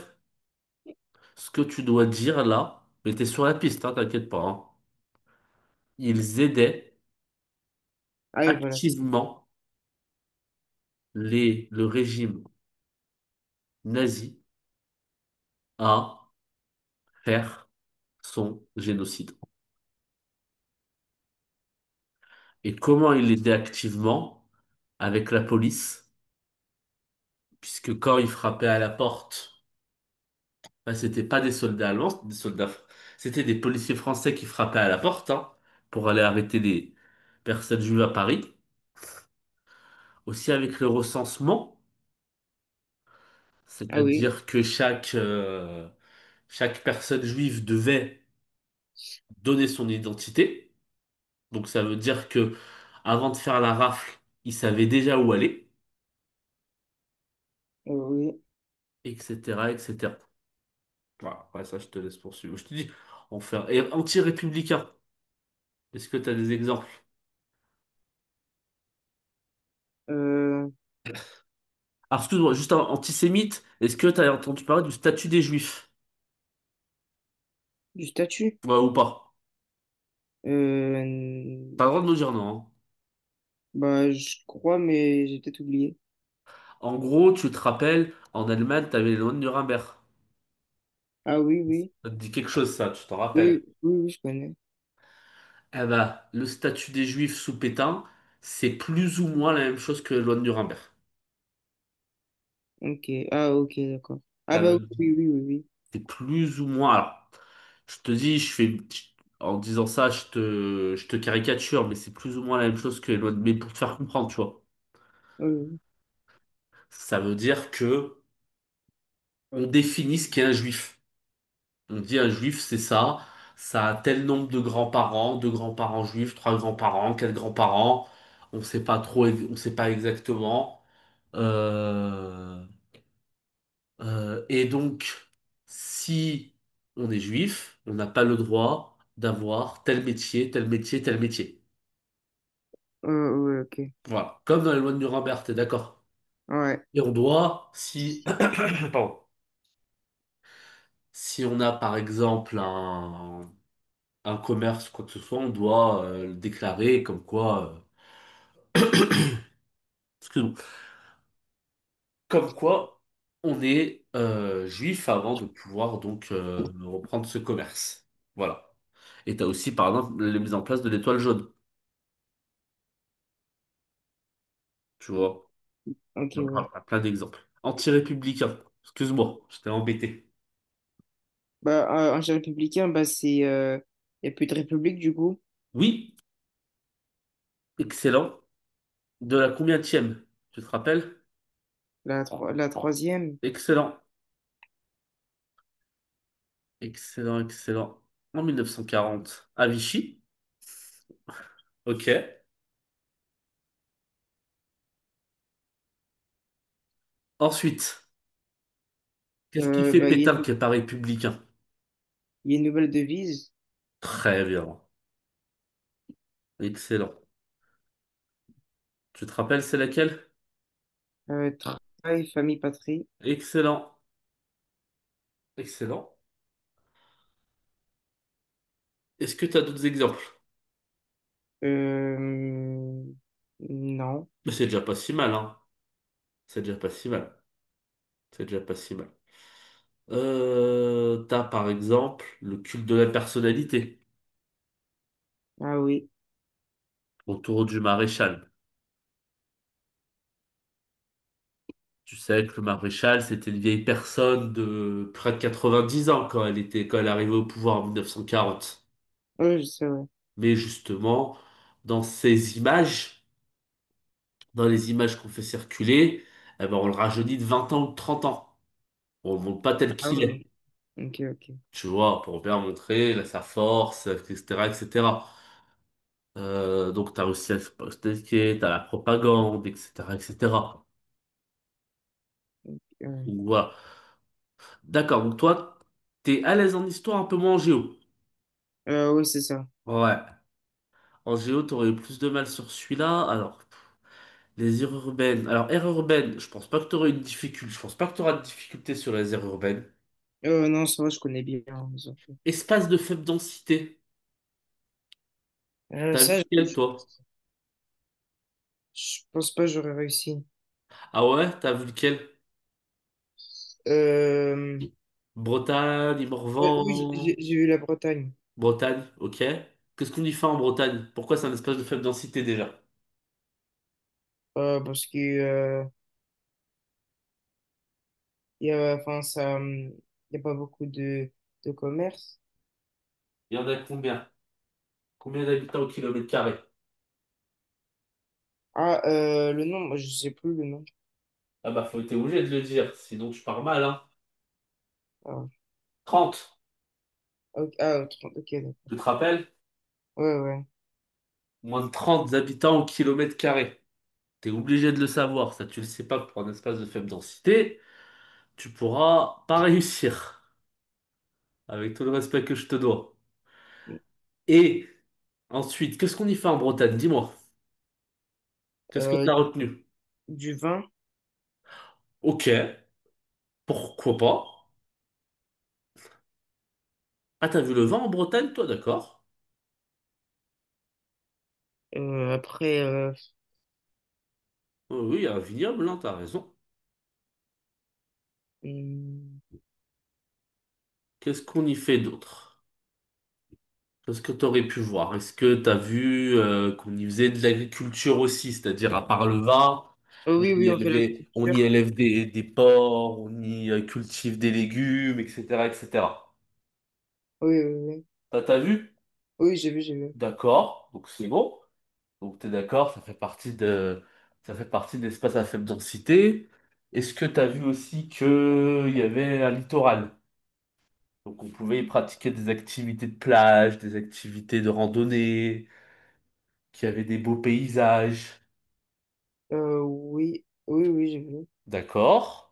Ce que tu dois dire là, mais t'es sur la piste, hein, t'inquiète pas, hein. Ils aidaient Ah oui, voilà. activement le régime nazi à faire son génocide. Et comment ils l'aidaient activement? Avec la police, puisque quand ils frappaient à la porte, bah, c'était pas des soldats allemands, c'était des policiers français qui frappaient à la porte, hein, pour aller arrêter des personnes juives à Paris. Aussi avec le recensement, Ah oui, c'est-à-dire que chaque personne juive devait donner son identité. Donc ça veut dire que avant de faire la rafle, ils savaient déjà où aller, oui. etc., etc. Voilà, après ça, je te laisse poursuivre. Je te dis, on fait et anti-républicain. Est-ce que tu as des exemples? Euh, Alors, excuse-moi, juste un antisémite, est-ce que tu as entendu parler du statut des juifs? du statut? Ouais, ou pas? Euh, T'as le droit de me dire non, hein. Bah, je crois, mais j'ai peut-être oublié. En gros, tu te rappelles, en Allemagne, tu avais les lois de Nuremberg. Ah oui, oui. Ça te dit quelque chose, ça, tu t'en rappelles? Oui, oui, oui, je connais. Eh ben, le statut des juifs sous Pétain, c'est plus ou moins la même chose que la loi de Nuremberg. Ok. Ah, ok, d'accord. Ah Ça bah veut oui, oui, oui, oui. C'est plus ou moins. Alors, je te dis, en disant ça, je te caricature, mais c'est plus ou moins la même chose que les lois de. Mais pour te faire comprendre, tu vois. Oui, oui. Ça veut dire que on définit ce qu'est un juif. On dit un juif, c'est ça. Ça a tel nombre de grands-parents, deux grands-parents juifs, trois grands-parents, quatre grands-parents. On sait pas trop, on sait pas exactement. Euh, et donc, si on est juif, on n'a pas le droit d'avoir tel métier, tel métier, tel métier. Ouais, ok. Voilà. Comme dans la loi de Nuremberg, t'es d'accord? Ouais. Et on doit, si, pardon, si on a par exemple un commerce, quoi que ce soit, on doit le déclarer comme quoi, excuse-moi, comme quoi on est juif avant de pouvoir donc reprendre ce commerce. Voilà. Et t'as aussi par exemple la mise en place de l'étoile jaune. Tu vois, Ok, il y ouais. a plein d'exemples. Anti-républicain, excuse-moi, je t'ai embêté. Bah, un républicain, bah, c'est. Il n'y a plus de république, du coup. Oui, excellent. De la combientième, tu te rappelles? La troisième. Excellent, excellent, excellent. En 1940, à Vichy. Ok. Ensuite, qu'est-ce qui fait Bah, Pétain qui n'est pas républicain? il y a une nouvelle devise. Très bien, excellent. Tu te rappelles, c'est laquelle? Travail, famille, patrie. Excellent, excellent. Est-ce que tu as d'autres exemples? Non. Mais c'est déjà pas si mal, hein. C'est déjà pas si mal. C'est déjà pas si mal. T'as par exemple le culte de la personnalité Ah oui. autour du maréchal. Tu sais que le maréchal, c'était une vieille personne de près de 90 ans quand elle arrivait au pouvoir en 1940. Oui, je sais, ouais. Mais justement, dans ces images, dans les images qu'on fait circuler, eh ben, on le rajeunit de 20 ans ou de 30 ans. On le montre pas tel Ah qu'il ouais, est. ok, ok. Tu vois, pour bien montrer là, sa force, etc., etc. Donc, t'as aussi la skate, t'as la propagande, etc., etc. Ouais. Donc, voilà. D'accord, donc toi, t'es à l'aise en histoire, un peu moins en géo. Oui, c'est ça. Ouais. En géo, t'aurais eu plus de mal sur celui-là. Alors, les aires urbaines. Alors, aires urbaines, je pense pas que t'aurais une difficulté. Je pense pas que t'auras de difficulté sur les aires urbaines. Non, ça va, je connais bien les enfants. Espace de faible densité. T'as vu Ça, lequel, toi? je pense pas que j'aurais réussi. Ah ouais, t'as vu lequel? Euh, Bretagne, ouais, oui, Morvan. j'ai eu la Bretagne. Bretagne, ok. Qu'est-ce qu'on y fait en Bretagne? Pourquoi c'est un espace de faible densité déjà? Parce que il y a, enfin, ça, il y a pas beaucoup de commerce. Il y en a combien? Combien d'habitants au kilomètre carré? Le nom, moi, je sais plus le nom. Ah bah faut être obligé de le dire, sinon tu pars mal, hein. Ah, 30. ok, 30, ok, d'accord. Tu te rappelles? Ouais, ouais. Moins de 30 habitants au kilomètre carré. T'es obligé de le savoir, ça tu le sais pas que pour un espace de faible densité, tu pourras pas réussir, avec tout le respect que je te dois. Et ensuite, qu'est-ce qu'on y fait en Bretagne? Dis-moi, qu'est-ce que Euh, t'as retenu? du vin. Ok, pourquoi pas? Ah, t'as vu le vent en Bretagne, toi, d'accord? Après, Oui, oui, il y a un vignoble, hein, t'as raison. hum, Qu'est-ce qu'on y fait d'autre? Qu'est-ce que t'aurais pu voir? Est-ce que t'as vu qu'on y faisait de l'agriculture aussi, c'est-à-dire à part le vin, oh, oui, oui, on fait on y l'agriculture. élève des porcs, on y cultive des légumes, etc., etc. Oui, oui, oui. T'as vu? Oui, j'ai vu, j'ai vu. D'accord, donc c'est bon. Donc t'es d'accord, ça fait partie de l'espace à faible densité. Est-ce que t'as vu aussi qu'il y avait un littoral? Donc on pouvait y pratiquer des activités de plage, des activités de randonnée, qu'il y avait des beaux paysages. Oui, oui, oui, j'ai vu. D'accord.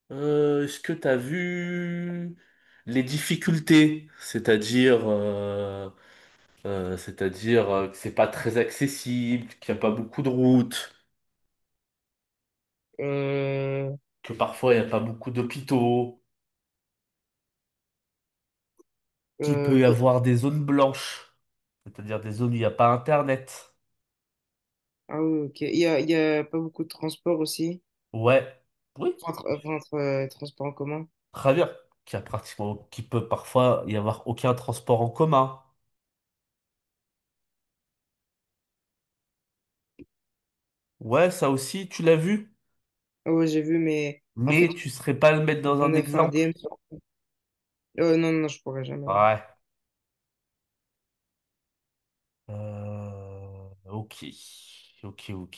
Est-ce que tu as vu les difficultés? C'est-à-dire que c'est pas très accessible, qu'il n'y a pas beaucoup de routes, Euh, que parfois il n'y a pas beaucoup d'hôpitaux, qu'il peut y euh, avoir des zones blanches, c'est-à-dire des zones où il n'y a pas Internet. oui, ok. Il y a pas beaucoup de transport aussi. Ouais, oui, Transport en commun. très bien. Qu'il peut parfois y avoir aucun transport en commun. Ouais, ça aussi, tu l'as vu, Ouais, j'ai vu, mais en fait, mais tu serais pas le mettre dans on un a fait un exemple. DM sur. Non, non, je pourrais jamais. Ouais. Ok. Ok, ok.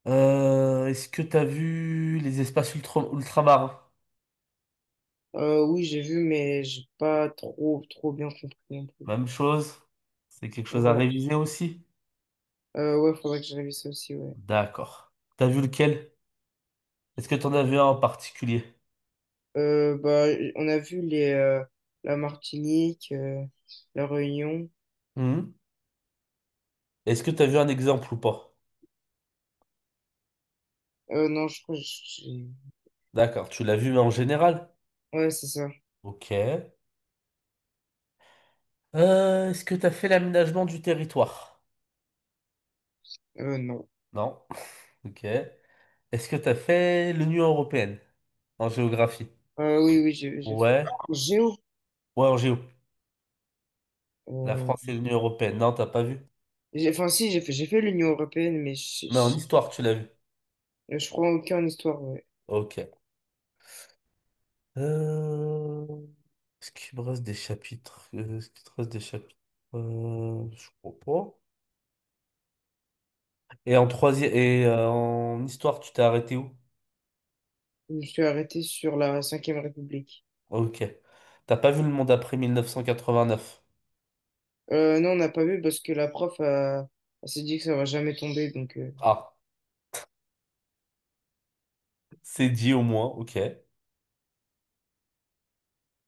Est-ce que t'as vu les espaces ultramarins? Oui, j'ai vu, mais j'ai pas trop bien compris non plus. Même chose. C'est quelque chose à Ouais, réviser aussi? ouais, faudrait que je révise ça aussi, ouais. D'accord. T'as vu lequel? Est-ce que t'en as vu un en particulier? Bah, on a vu la Martinique, la Réunion. Mhm. Est-ce que t'as vu un exemple ou pas? Non, je crois que D'accord, tu l'as vu mais en général? Ouais, c'est ça. Ok. Est-ce que t'as fait l'aménagement du territoire? Non. Non. Ok. Est-ce que t'as fait l'Union européenne en géographie? Oui, oui, j'ai fait. Ouais. Géo. Ouais, en géo. La Euh, France et l'Union européenne. Non, t'as pas vu? enfin, si, j'ai fait l'Union européenne, mais Mais en histoire, tu l'as vu. je crois aucun histoire, ouais. Ok. Euh... Est-ce qu'il me reste des chapitres? Est-ce qu'il te reste des chapitres? Je crois pas. Et en troisième et en histoire, tu t'es arrêté où? Je me suis arrêté sur la Cinquième République. Ok. T'as pas vu le monde après 1989? Non, on n'a pas vu parce que la prof elle s'est dit que ça va jamais tomber. Donc, Ah, c'est dit au moins, ok.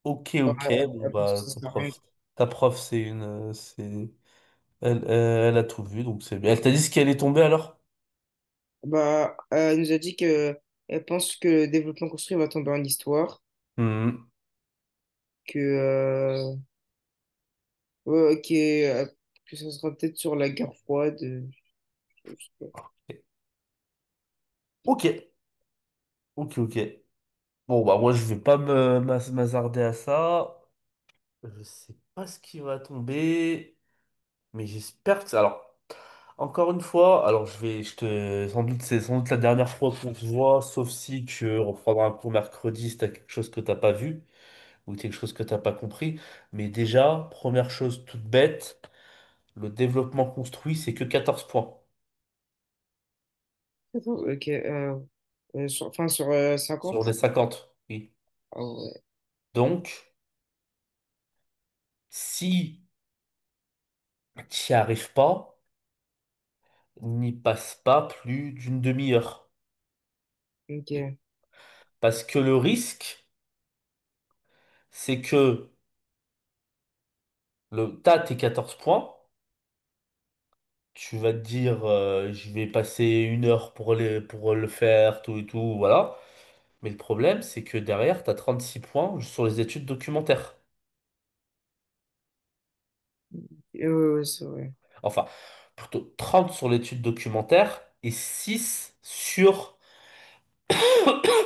Ok, ouais, ok, bon elle pense que bah ça sert à rien. ta prof c'est elle a tout vu, donc c'est bien. Elle t'a dit ce qui allait tomber alors? Bah, elle nous a dit que elle pense que le développement construit va tomber en histoire, Hmm. que, ouais, que ça sera peut-être sur la guerre froide. Je sais pas. Ok, ok, ok. Bon bah moi je vais pas m'hasarder à ça. Je sais pas ce qui va tomber, mais j'espère que ça. Alors, encore une fois, alors sans doute c'est sans doute la dernière fois qu'on se voit, sauf si tu reprendras un cours mercredi si t'as quelque chose que t'as pas vu ou quelque chose que t'as pas compris. Mais déjà, première chose toute bête, le développement construit, c'est que 14 points Ok, enfin, sur sur 50. les 50. Oui. Ah ouais, Donc, si tu n'y arrives pas, n'y passe pas plus d'une demi-heure. ok. Parce que le risque, c'est que t'as tes 14 points, tu vas te dire je vais passer une heure pour le faire, tout et tout, voilà. Mais le problème, c'est que derrière, tu as 36 points sur les études documentaires. Ouais, ouais, c'est vrai. Enfin, plutôt 30 sur l'étude documentaire et 6 sur,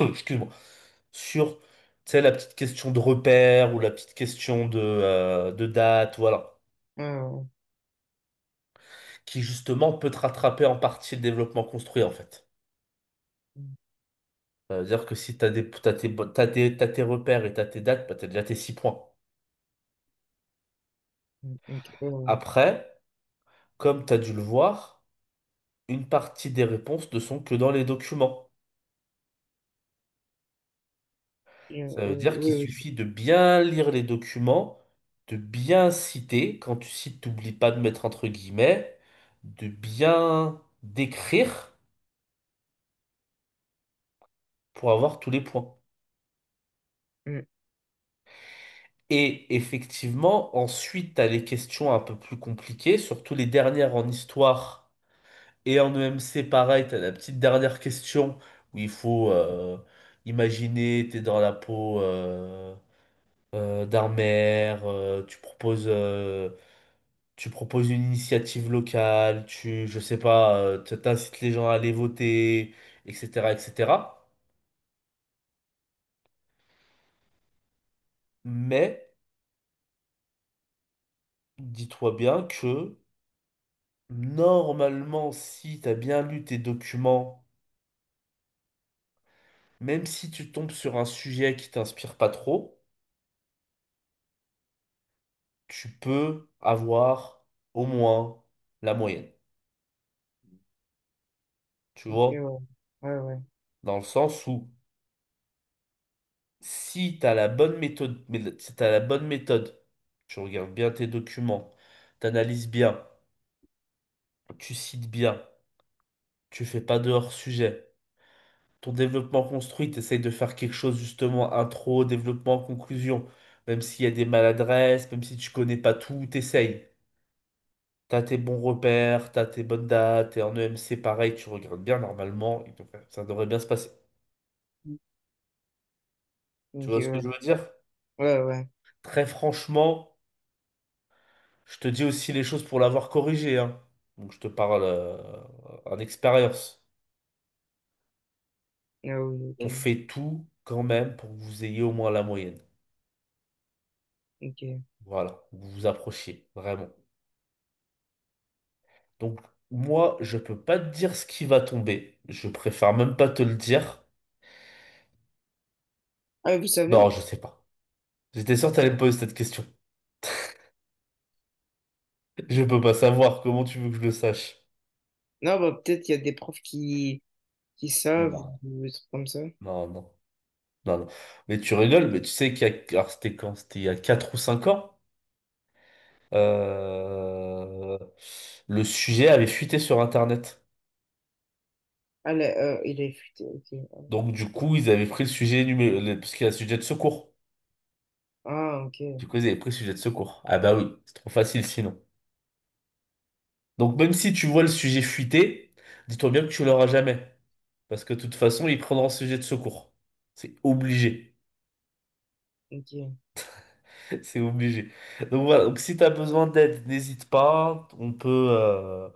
excuse-moi, sur, tu sais, la petite question de repère ou la petite question de date, voilà, Ouais, ouais. qui justement peut te rattraper en partie le développement construit, en fait. Ça veut dire que si t'as tes repères et t'as tes dates, bah, t'as déjà tes 6 points. Ok, ouais, ouais. Après, comme tu as dû le voir, une partie des réponses ne sont que dans les documents. Ça veut dire qu'il Oui, oui. suffit de bien lire les documents, de bien citer. Quand tu cites, t'oublies pas de mettre entre guillemets, de bien décrire pour avoir tous les points. Mm, Et effectivement, ensuite, tu as les questions un peu plus compliquées, surtout les dernières en histoire et en EMC, pareil, tu as la petite dernière question où il faut imaginer, tu es dans la peau d'un maire, tu proposes une initiative locale, je sais pas, tu t'incites les gens à aller voter, etc., etc. Mais dis-toi bien que normalement, si tu as bien lu tes documents, même si tu tombes sur un sujet qui t'inspire pas trop, tu peux avoir au moins la moyenne. Tu ok, vois? ouais. Ouais, ouais. Dans le sens où si tu as la bonne méthode, si t'as la bonne méthode, tu regardes bien tes documents, tu analyses bien, tu cites bien, tu fais pas de hors-sujet. Ton développement construit, tu essayes de faire quelque chose justement intro, développement, conclusion. Même s'il y a des maladresses, même si tu connais pas tout, t'essayes. T'as tes bons repères, t'as tes bonnes dates, et en EMC, pareil, tu regardes bien, normalement, ça devrait bien se passer. Tu Ok, vois ce que ouais. je veux dire? Ouais, ouais. Très franchement, je te dis aussi les choses pour l'avoir corrigé, hein. Donc je te parle en expérience. Ah oui, On ok. fait tout quand même pour que vous ayez au moins la moyenne. Ok. Voilà, vous vous approchiez, vraiment. Donc moi, je peux pas te dire ce qui va tomber. Je préfère même pas te le dire. Ah, vous Non, savez? je sais pas. J'étais sûr que t'allais me poser cette question. Je peux pas savoir, comment tu veux que je le sache? Non, bah, peut-être il y a des profs qui savent, Non, ou des trucs comme ça. non, non, non, non. Mais tu rigoles, mais tu sais qu'il y a... Alors, c'était quand? C'était il y a 4 ou 5 ans. Euh, Le sujet avait fuité sur Internet. Ah, il est futé, ok. Donc, du coup, ils avaient pris le sujet parce qu'il y a le sujet de secours. Ah, ok. Du coup, ils avaient pris le sujet de secours. Ah bah oui, c'est trop facile sinon. Donc, même si tu vois le sujet fuité, dis-toi bien que tu l'auras jamais. Parce que de toute façon, ils prendront le sujet de secours. C'est obligé. Ok. C'est obligé. Donc voilà, donc si tu as besoin d'aide, n'hésite pas. On peut,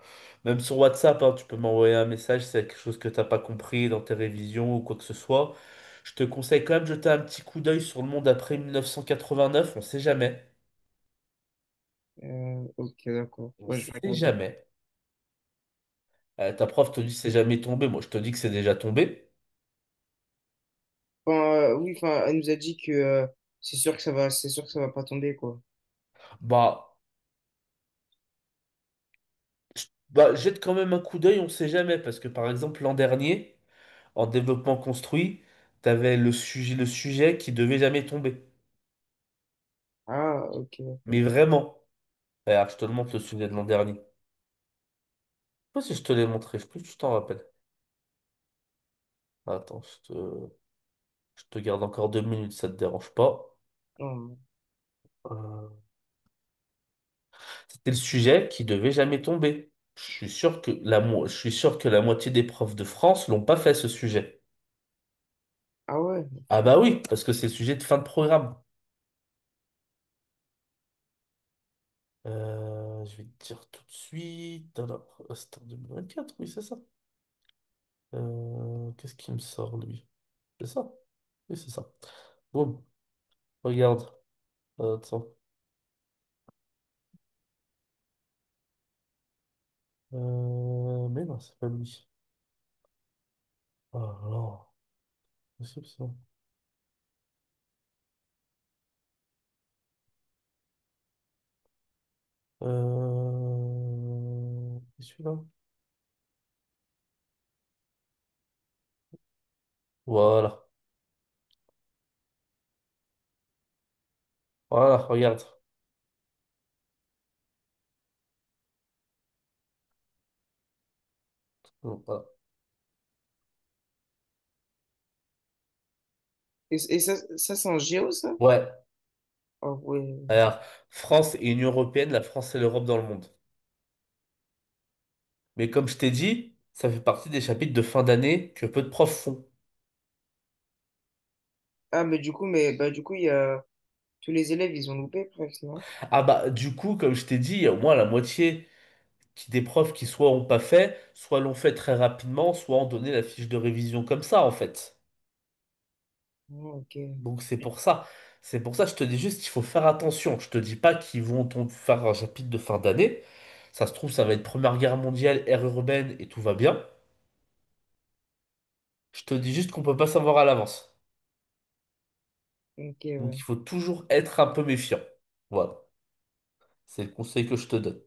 même sur WhatsApp, hein, tu peux m'envoyer un message si c'est quelque chose que tu n'as pas compris dans tes révisions ou quoi que ce soit. Je te conseille quand même de jeter un petit coup d'œil sur le monde après 1989, on sait jamais. Ok, d'accord. On Ouais, je vais sait regarder. jamais. Ta prof te dit que c'est jamais tombé, moi je te dis que c'est déjà tombé. Enfin, oui, enfin, elle nous a dit que c'est sûr que ça va pas tomber, quoi. Bah, bah, jette quand même un coup d'œil, on sait jamais. Parce que par exemple, l'an dernier, en développement construit, tu avais le sujet qui devait jamais tomber. Ah, ok, Mais d'accord. vraiment. Regarde, je te le montre le sujet de l'an dernier. Je sais pas si je te l'ai montré, je sais plus si tu t'en rappelles. Attends, je te garde encore 2 minutes, ça te dérange pas. Non, Euh, C'était le sujet qui devait jamais tomber. Je suis sûr que la moitié des profs de France l'ont pas fait ce sujet. ah ouais, Ah bah oui, parce que c'est le sujet de fin de programme. Je vais te dire tout de suite. Alors, c'était en 2024, oui, c'est ça. Qu'est-ce qui me sort, lui? C'est ça. Oui, c'est ça. Boum, regarde. Attends. Mais non, c'est pas lui. Oh non, c'est possible ça. C'est celui-là? Voilà. Voilà, regarde. Voilà. et ça c'est en géo, ça? Ouais, Ah ouais. regarde. France et Union européenne, la France et l'Europe dans le monde. Mais comme je t'ai dit, ça fait partie des chapitres de fin d'année que peu de profs font. Ah, mais du coup, il y a tous les élèves, ils ont loupé presque, non? Ah bah, du coup, comme je t'ai dit, il y a au moins la moitié des profs qui soit ont pas fait, soit l'ont fait très rapidement, soit ont donné la fiche de révision comme ça, en fait. Ah, ok. Donc c'est pour ça. C'est pour ça que je te dis juste qu'il faut faire attention. Je te dis pas qu'ils vont faire un chapitre de fin d'année. Ça se trouve, ça va être Première Guerre mondiale, ère urbaine et tout va bien. Je te dis juste qu'on peut pas savoir à l'avance. Ok, Donc il ouais. faut toujours être un peu méfiant. Voilà. C'est le conseil que je te donne.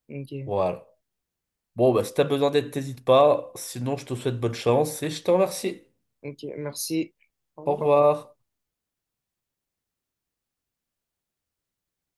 Ok. Voilà. Bon, bah si t'as besoin d'aide, t'hésites pas. Sinon, je te souhaite bonne chance et je te remercie. Ok, merci. Au Au revoir. revoir.